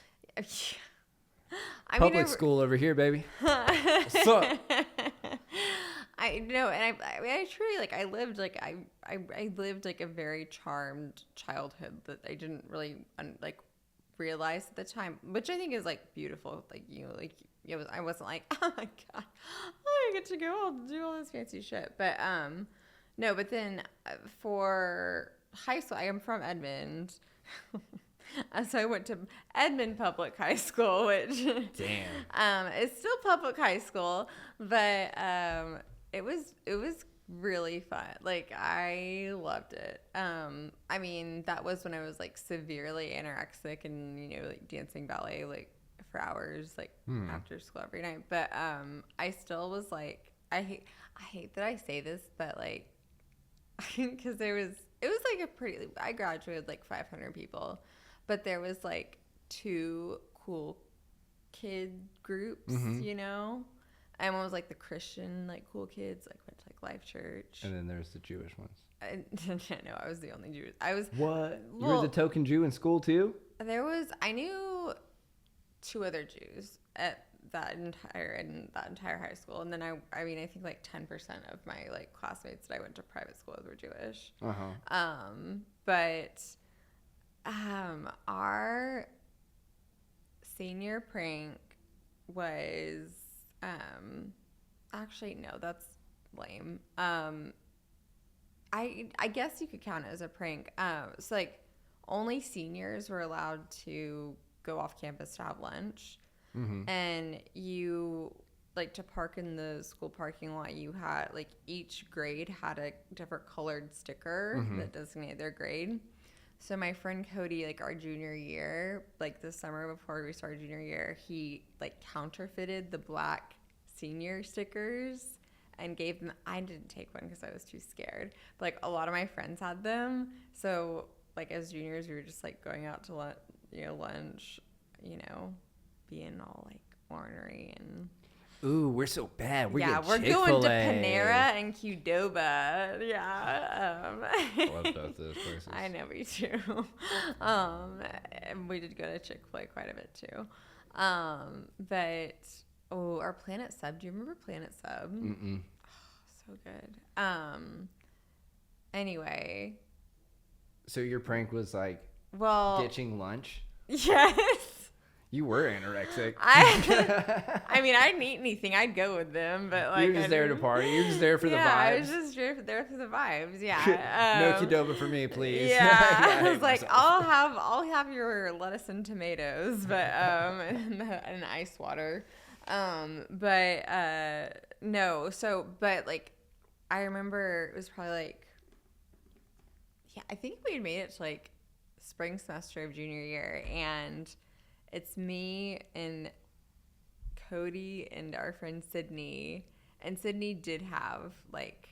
Public
school over here, baby. What's up?
I know, and I truly I lived like a very charmed childhood that I didn't really realize at the time, which I think is like beautiful. I wasn't like, oh my god, I get to go do all this fancy shit. But no. But then for high school, I am from Edmond. So I went to Edmond Public High School, which is still public high school, but it was really fun. Like I loved it. That was when I was like severely anorexic and dancing ballet like for hours after school every night. But I still was like I hate that I say this, but like because it was like a pretty. I graduated like 500 people. But there was like 2 cool kid groups, And one was like the Christian, like cool kids, like went to like Life Church.
And then there's the Jewish ones.
No, I was the only Jew.
What? You were the token Jew in school too?
I knew 2 other Jews at that entire high school, and then I think like 10% of my like classmates that I went to private school with were Jewish. But. Our senior prank was, actually, no, that's lame. I guess you could count it as a prank. So like only seniors were allowed to go off campus to have lunch. And you like to park in the school parking lot. You had like each grade had a different colored sticker that designated their grade. So my friend Cody, like our junior year, like the summer before we started junior year, he like counterfeited the black senior stickers and gave them. I didn't take one because I was too scared. But like a lot of my friends had them. So like as juniors, we were just like going out to lunch, being all like ornery and.
Ooh, we're so bad. We're
going to Panera and Qdoba. Yeah.
I love both those places.
I know, me too. And we did go to Chick-fil-A quite a bit too. But our Planet Sub. Do you remember Planet Sub?
Mm-mm.
Oh, so good. Anyway.
So your prank was like ditching lunch?
Yes.
You were anorexic.
I mean, I didn't eat anything. I'd go with them, but like
you were just there to party. You were just there for the vibes.
I was just there for the vibes. Yeah.
No Qdoba for me, please.
Yeah. I was like, I'll have your lettuce and tomatoes, but and ice water. No. So, but like, I remember it was probably like, I think we had made it to like spring semester of junior year, and it's me and Cody and our friend Sydney. And Sydney did have like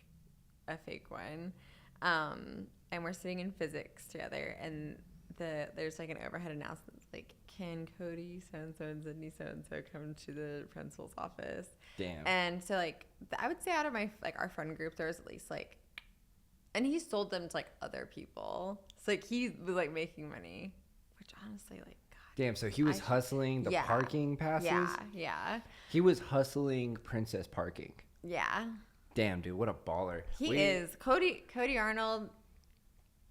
a fake one. And we're sitting in physics together, and there's like an overhead announcement like, can Cody so-and-so and Sydney so-and-so come to the principal's office?
Damn.
And so like, I would say out of my like our friend group, there was at least like, and he sold them to like other people. So like he was like making money, which honestly like,
damn, so he was hustling the parking passes?
Yeah.
He was hustling Princess parking.
Yeah.
Damn, dude, what a baller.
He is. Cody Arnold,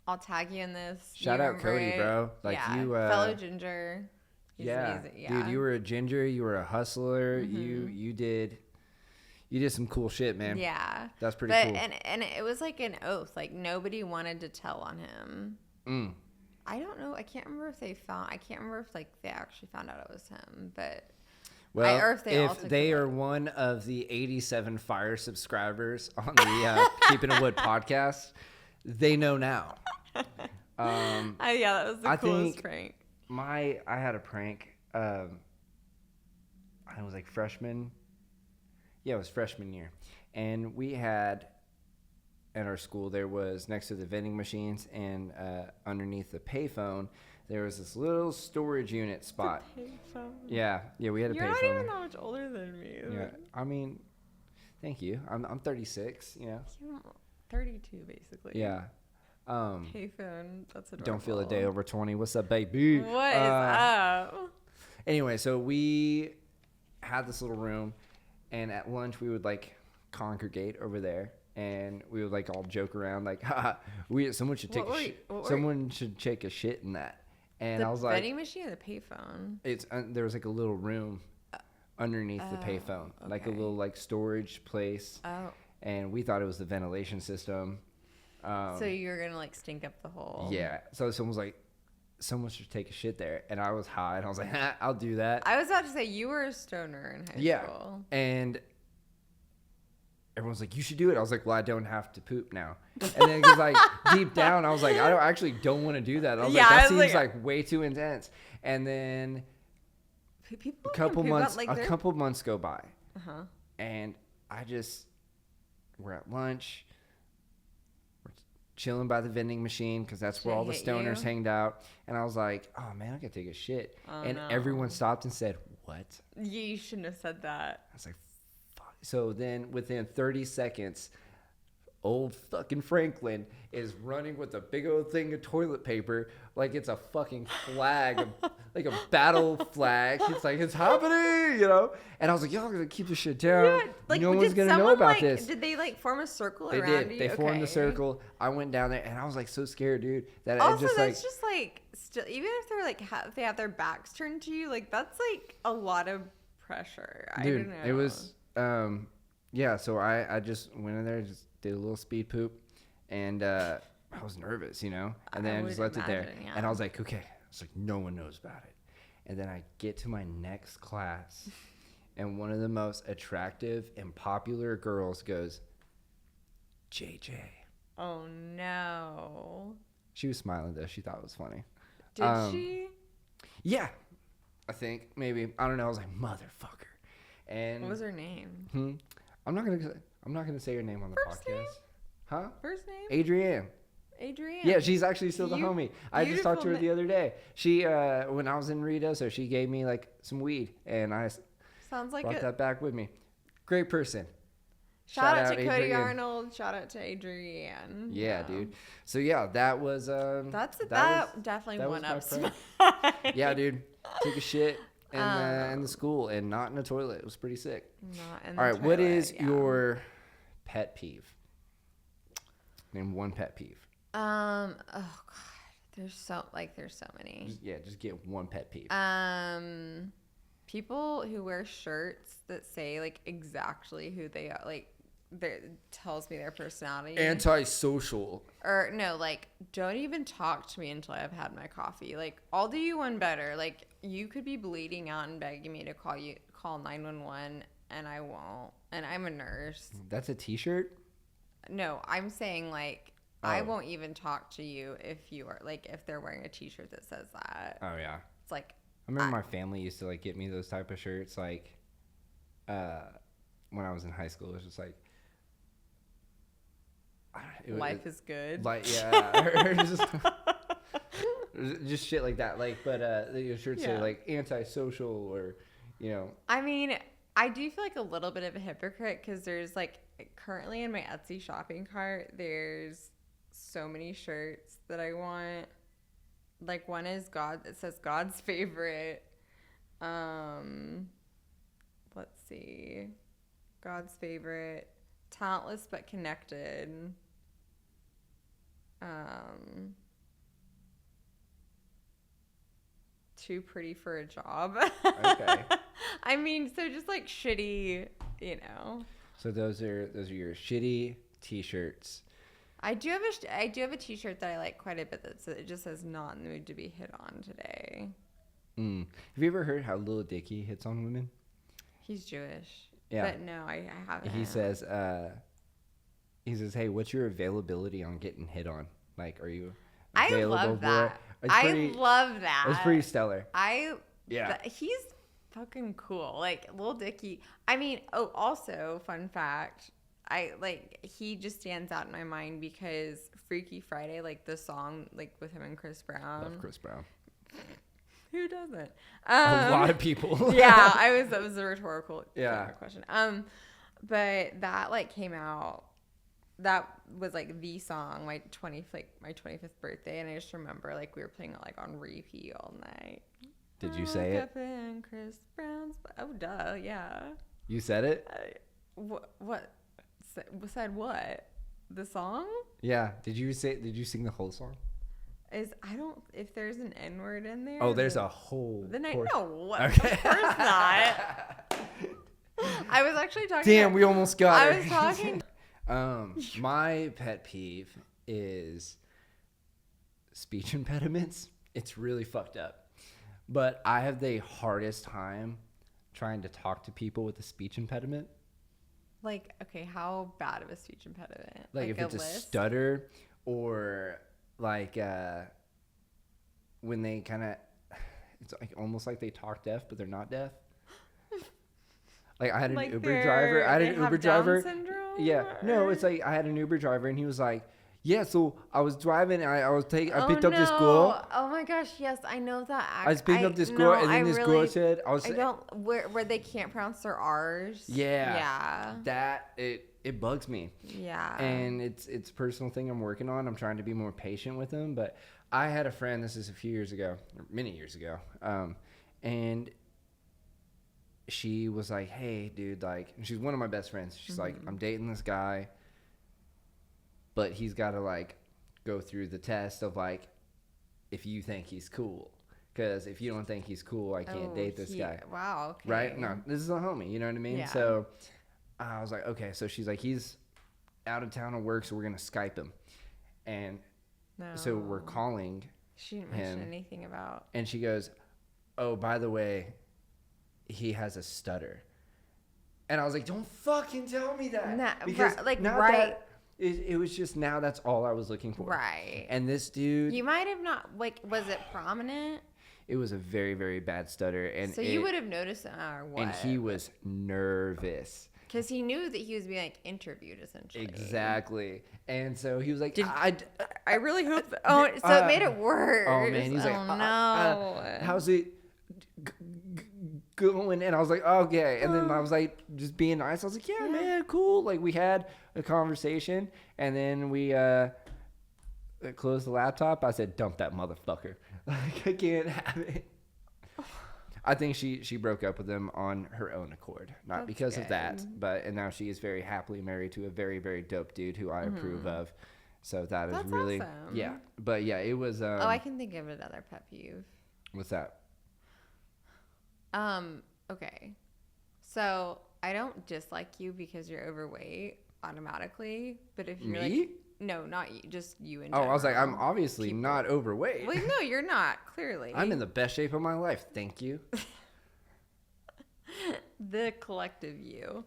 I'll tag you in this.
Shout out Cody, bro. Like you
fellow ginger. He's amazing. Yeah.
Dude, you were a ginger, you were a hustler. Mm-hmm. You did some cool shit, man.
Yeah.
That's pretty cool.
And it was like an oath. Like nobody wanted to tell on him. I don't know. I can't remember if they actually found out it was him, but
well, if they are one of the 87 fire subscribers on the Keeping It Wood podcast, they know now.
Yeah, that was the coolest prank.
I had a prank. I was like freshman. Yeah, it was freshman year, and we had. At our school, there was next to the vending machines and underneath the payphone, there was this little storage unit spot.
The payphone.
Yeah, we had a payphone.
You're not even that much older than me.
Yeah, I mean, thank you. I'm 36. You know.
You're 32, basically.
Yeah.
Payphone. That's adorable.
Don't feel a day over 20. What's up, baby?
What is up?
Anyway, so we had this little room, and at lunch we would like congregate over there. And we would like all joke around like, someone should take a shit in that. And I was like, the
vending machine or the payphone?
It's there was like a little room underneath the payphone, like a little like storage place. Oh. And we thought it was the ventilation system.
So you were gonna like stink up the hole.
Yeah. So someone was like, someone should take a shit there, and I was high, and I was like, I'll do that.
I was about to say you were a stoner in high school.
And everyone's like, you should do it. I was like, well, I don't have to poop now. And then because like deep down, I was like, I don't want to do that. I was like, that seems like way too intense. And then a couple months go by, and we're at lunch, we're chilling by the vending machine because that's where all the stoners hanged out. And I was like, oh man, I gotta take a shit. Everyone stopped and said, what?
You shouldn't have said that.
I was like, so then within 30 seconds, old fucking Franklin is running with a big old thing of toilet paper like it's a fucking flag, like a battle flag. It's like, it's happening, you know? And I was like, y'all gotta keep this shit down. Yeah, like, no one's gonna know about this.
Did they like form a circle around you?
They did. They formed a circle. I went down there and I was like so scared, dude. That
also, that's just like, still, even if they're like, if they have their backs turned to you, like that's like a lot of pressure.
Dude,
I don't know.
It was... so I just went in there, just did a little speed poop, and I was nervous, you know, and then I just left it there, and I was like, okay, it's like no one knows about it. And then I get to my next class, and one of the most attractive and popular girls goes, JJ.
Oh no.
She was smiling though. She thought it was funny.
Did she?
Yeah, I think maybe. I don't know. I was like, motherfucker. And
what was her name?
I'm not gonna say her name on the podcast.
Name?
Huh?
First name?
Adrienne. Yeah, she's actually still the homie. I just talked to her the other day. She when I was in Rito, so she gave me like some weed, and I brought that back with me. Great person.
Shout out to Cody Arnold. Shout out to Adrienne.
Yeah, dude. So yeah, that was
that definitely went up.
Yeah, dude. Took a shit in the school and not in a toilet. It was pretty sick.
Not in the
All right,
toilet,
what is your pet peeve? Name one pet peeve.
Oh god. There's so many.
Just get one pet peeve.
People who wear shirts that say like exactly who they are, like tells me their personality.
Antisocial.
Or no, like don't even talk to me until I've had my coffee. Like I'll do you one better. Like you could be bleeding out and begging me to call 911 and I won't. And I'm a nurse.
That's a t-shirt?
No, I'm saying like I won't even talk to you if you are like if they're wearing a t-shirt that says that.
Oh yeah.
It's like
I remember my family used to like get me those type of shirts like when I was in high school. It was just like
life is good.
Like or just shit like that. Like but your shirts say like antisocial or
I mean, I do feel like a little bit of a hypocrite because there's like currently in my Etsy shopping cart there's so many shirts that I want. Like one is it says God's favorite. Let's see. God's favorite. Talentless but connected. Too pretty for a job.
Okay.
I mean, so just like shitty,
So those are your shitty t-shirts.
I do have a t-shirt that I like quite a bit it just says not in the mood to be hit on today.
Have you ever heard how Lil Dicky hits on women?
He's Jewish.
Yeah.
But no, I haven't.
He says, hey, what's your availability on getting hit on? Like, are you available?
I love that. I love that.
It's pretty stellar.
He's fucking cool. Like Lil Dicky. I mean, also fun fact. He just stands out in my mind because Freaky Friday, like the song, like with him and Chris Brown.
Love Chris Brown.
Who doesn't?
A lot of people.
Yeah, that was a rhetorical question. But that like came out. That was like the song my 25th birthday, and I just remember like we were playing it like on repeat all night.
Did you say it?
In Chris Brown's. Oh duh, yeah.
You said it?
What? Said what? The song?
Yeah. Did you sing the whole song?
If there's an N-word in there.
Oh, there's a whole.
Then
course.
I know what. Okay. Of course not. I was actually talking.
Damn, we almost got it.
I was talking.
My pet peeve is speech impediments. It's really fucked up. But I have the hardest time trying to talk to people with a speech impediment.
Like, okay, how bad of a speech impediment?
Like if it's a stutter or like when they kind of, it's like almost like they talk deaf, but they're not deaf. Like I had an Uber driver. I had an Uber driver.
Down syndrome?
Yeah. No, it's like I had an Uber driver and he was like, yeah, so I was driving and I picked up this girl.
Oh my gosh, yes, I know that.
I was picking up this girl and then this girl said,
where they can't pronounce their R's.
Yeah. That, it bugs me.
Yeah.
And it's a personal thing I'm working on. I'm trying to be more patient with them. But I had a friend, this is a few years ago, many years ago, and she was like, hey, dude, like, she's one of my best friends. She's like, I'm dating this guy, but he's got to, like, go through the test of, like, if you think he's cool. Because if you don't think he's cool, I can't date this guy.
Wow, okay.
Right? No, this is a homie, you know what I mean?
Yeah.
So I was like, okay. So she's like, he's out of town at work, so we're going to Skype him. And so we're calling
She didn't mention anything about.
And she goes, oh, by the way, he has a stutter. And I was like, don't fucking tell me that. It was just now that's all I was looking for.
Right.
And this dude.
You might have not, like, was it prominent?
It was a very, very bad stutter. And
so you would have noticed it no matter what.
And he was nervous.
Because he knew that he was being, like, interviewed, essentially.
Exactly. And so he was like,
I really hope that. Oh, so it made it worse.
Oh, man. He's like,
no.
How's it going? And I was like, okay. And then I was like, just being nice. I was like, yeah, man, cool. Like, we had a conversation. And then we closed the laptop. I said, dump that motherfucker. Like, I can't have it. I think she broke up with him on her own accord, not because of that, and now she is very happily married to a very, very dope dude who I approve of. So that's really
awesome.
Yeah. But yeah, it was.
I can think of another pet peeve.
What's that?
Okay. So I don't dislike you because you're overweight automatically, but if you're
Me?
no, not you, just you in
Oh,
general.
I was like, I'm obviously not overweight.
Well, no, you're not, clearly.
I'm in the best shape of my life, thank you.
The collective you.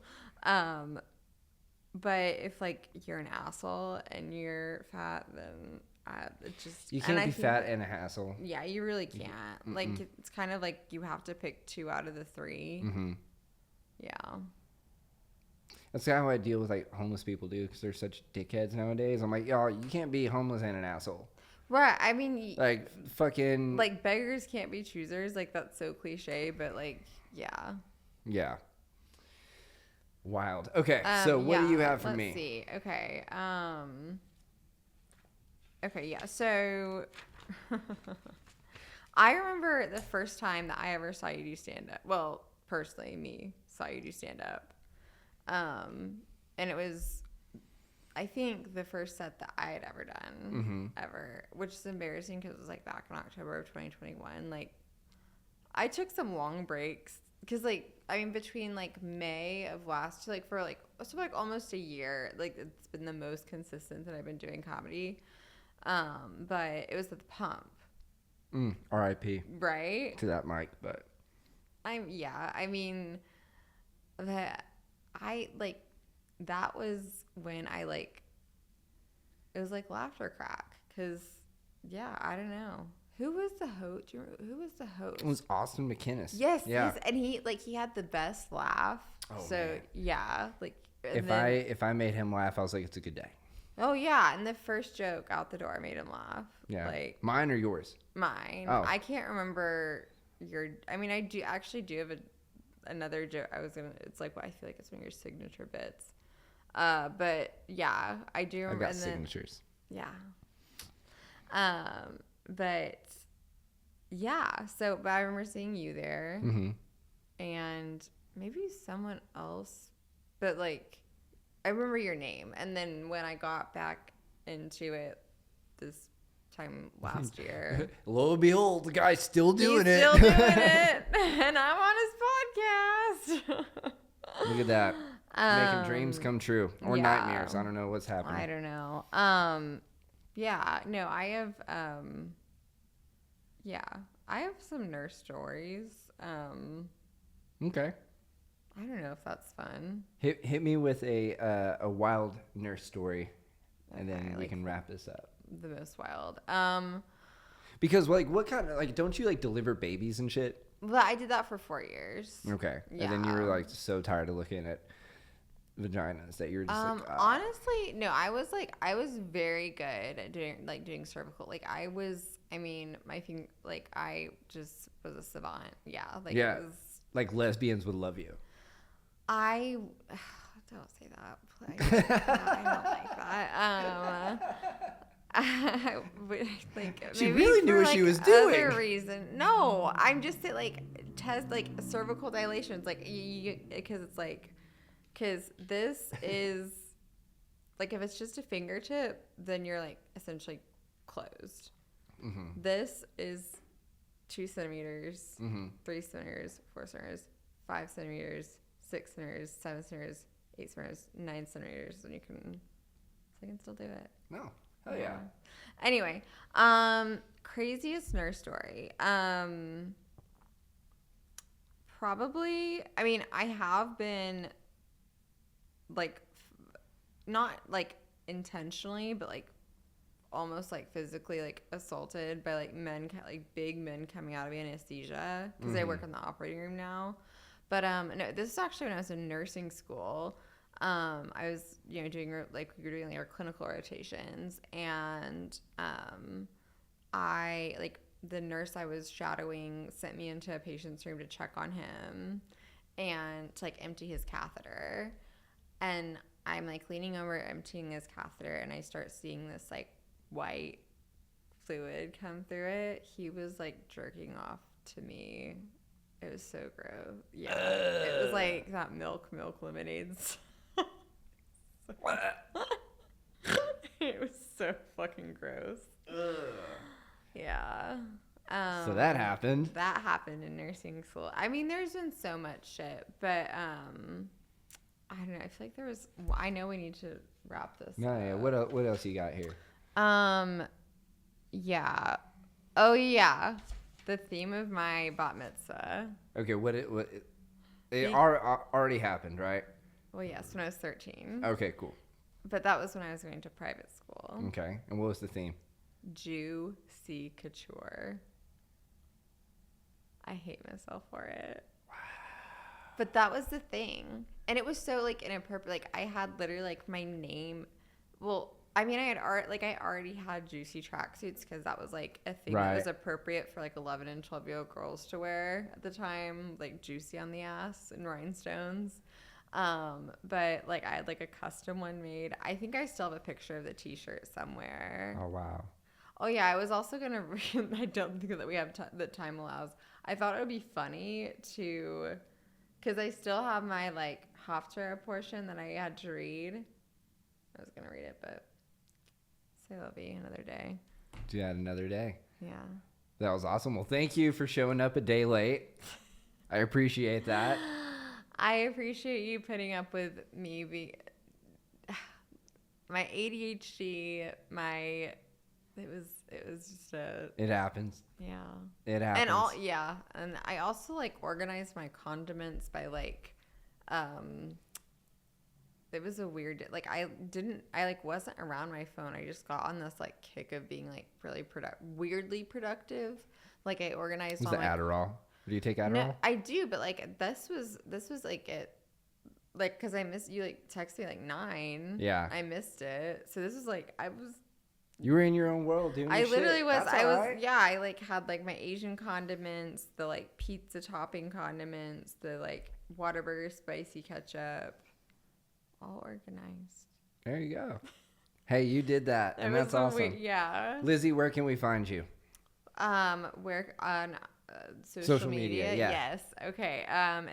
But if like you're an asshole and you're fat, then it just
you can't be fat and a hassle.
Yeah, you really can't. Mm-mm. Like it's kind of like you have to pick 2 out of the 3.
Mm-hmm.
Yeah.
That's kind of how I deal with like homeless people do because they're such dickheads nowadays. I'm like, y'all, you can't be homeless and an asshole.
Right. I mean,
like fucking
like beggars can't be choosers. Like that's so cliche, but like yeah.
Yeah. Wild. Okay, so what do you have for me?
Let's see. Okay. Okay, yeah. So I remember the first time that I ever saw you do stand up. Well, personally, me saw you do stand up. And it was, I think, the first set that I had ever done, ever, which is embarrassing because it was like back in October of 2021. Like, I took some long breaks because, like, I mean, between like May of last year, like for like almost a year, like it's been the most consistent that I've been doing comedy. But it was at the Pump.
R.I.P.
Right
to that mic, but
I mean that that was when I like it was like laughter crack because I don't know. Who was the host? Who was the host?
It was Austin McKinnis.
Yes, yeah. And he had the best laugh.
Oh,
so man. Yeah, like
if I made him laugh, I was like, it's a good day.
Oh yeah, and the first joke out the door made him laugh.
Yeah,
like
mine or yours?
Mine.
Oh.
I can't remember your. I mean, I do have another joke. It's like what I feel like it's one of your signature bits. But yeah, I do remember.
I got signatures.
Yeah. But yeah, but I remember seeing you there, and maybe someone else, but like I remember your name. And then when I got back into it this time last year,
lo and behold, the guy's still doing it.
Still doing it, and I'm on his podcast.
Look at that, making dreams come true or nightmares. I don't know what's happening.
I don't know. Yeah, no, I have. I have some nurse stories.
Okay.
I don't know if that's fun.
Hit me with a wild nurse story, and then we can wrap this up.
The most wild.
Because like, what kind of like? Don't you like deliver babies and shit?
Well, I did that for 4 years.
Okay. Yeah. And then you were like so tired of looking at vaginas that you're just like.
Honestly, no. I was very good at doing cervical. Like I mean, my finger. Like I just was a savant. Yeah. Like
yeah.
It was,
like lesbians would love you.
I don't say that. I don't like that. Like
she really knew what she was doing.
Other reason, no. I'm just saying, like test like cervical dilations, like because it's like because this is like if it's just a fingertip, then you're like essentially closed. This is 2 centimeters, 3 centimeters, 4 centimeters, 5 centimeters, 6 centimeters, 7 centimeters, 8 centimeters, 9 centimeters, and you can still do it.
No. Hell yeah.
Anyway, craziest nurse story. Probably, I mean, I have been like not like intentionally, but like almost like physically like assaulted by like big men coming out of anesthesia because I work in the operating room now. But no, this is actually when I was in nursing school. I was doing like we were doing like our clinical rotations, and I like the nurse I was shadowing sent me into a patient's room to check on him and to like empty his catheter, and I'm like leaning over emptying his catheter, and I start seeing this like white fluid come through it. He was like jerking off to me. It was so gross. Yeah. It was like that milk lemonade. It was So fucking gross. Ugh. Yeah.
So that happened.
That happened in nursing school. I mean, there's been so much shit, but I don't know. I feel like there was. I know we need to wrap this.
No,
up.
yeah. What else you got here?
Yeah. Oh yeah. The theme of my bat mitzvah.
Okay. It already happened, right?
Well, yes, when I was 13.
Okay, cool.
But that was when I was going to private school.
Okay. And what was the theme?
Juicy couture. I hate myself for it. Wow. But that was the thing. And it was so, like, inappropriate. Like, I had literally, like, my name. Well, I mean, I already had juicy tracksuits because that was, like, a thing that was appropriate for, like, 11 and 12-year-old girls to wear at the time. Like, juicy on the ass and rhinestones. But, like, I had, like, a custom one made. I think I still have a picture of the T-shirt somewhere.
Oh, wow.
Oh, yeah. I was also going to I don't think that we have that time allows. I thought it would be funny to, because I still have my, like, Haftarah portion that I had to read. I was going to read it, but say that'll be another day.
Yeah, another day.
Yeah.
That was awesome. Well, thank you for showing up a day late. I appreciate that.
I appreciate you putting up with me. My ADHD, it was just
It happens.
Yeah.
It happens.
And I also, like, organized my condiments by, like, it was a weird, like, I wasn't around my phone. I just got on this, like, kick of being, like, really weirdly productive. Like, I organized
was
on,
the
like,
Adderall? Do you take Adderall?
No, I do, but, like, this was like it. Like, because I missed you, like, texted me, like, 9.
Yeah.
I missed it. So this was, like,
You were in your own world doing
I literally
shit.
was.
That's
I was,
right.
yeah, I, like, had, like, my Asian condiments, the, like, pizza topping condiments, the, like, Whataburger spicy ketchup, all organized.
There you go. Hey, you did that, and that's awesome.
Yeah.
Lizzie, where can we find you?
Where on social media?
Yeah.
Yes. Okay.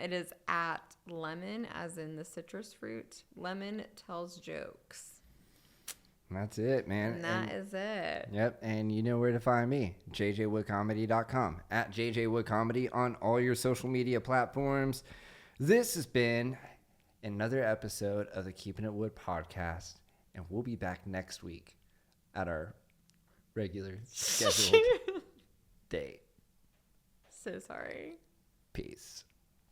It is at lemon, as in the citrus fruit. Lemon tells jokes.
That's it, man.
And that is it.
Yep. And you know where to find me. jjwoodcomedy.com. At jjwoodcomedy on all your social media platforms. This has been another episode of the Keeping It Wood podcast. And we'll be back next week at our regular scheduled date.
So sorry.
Peace.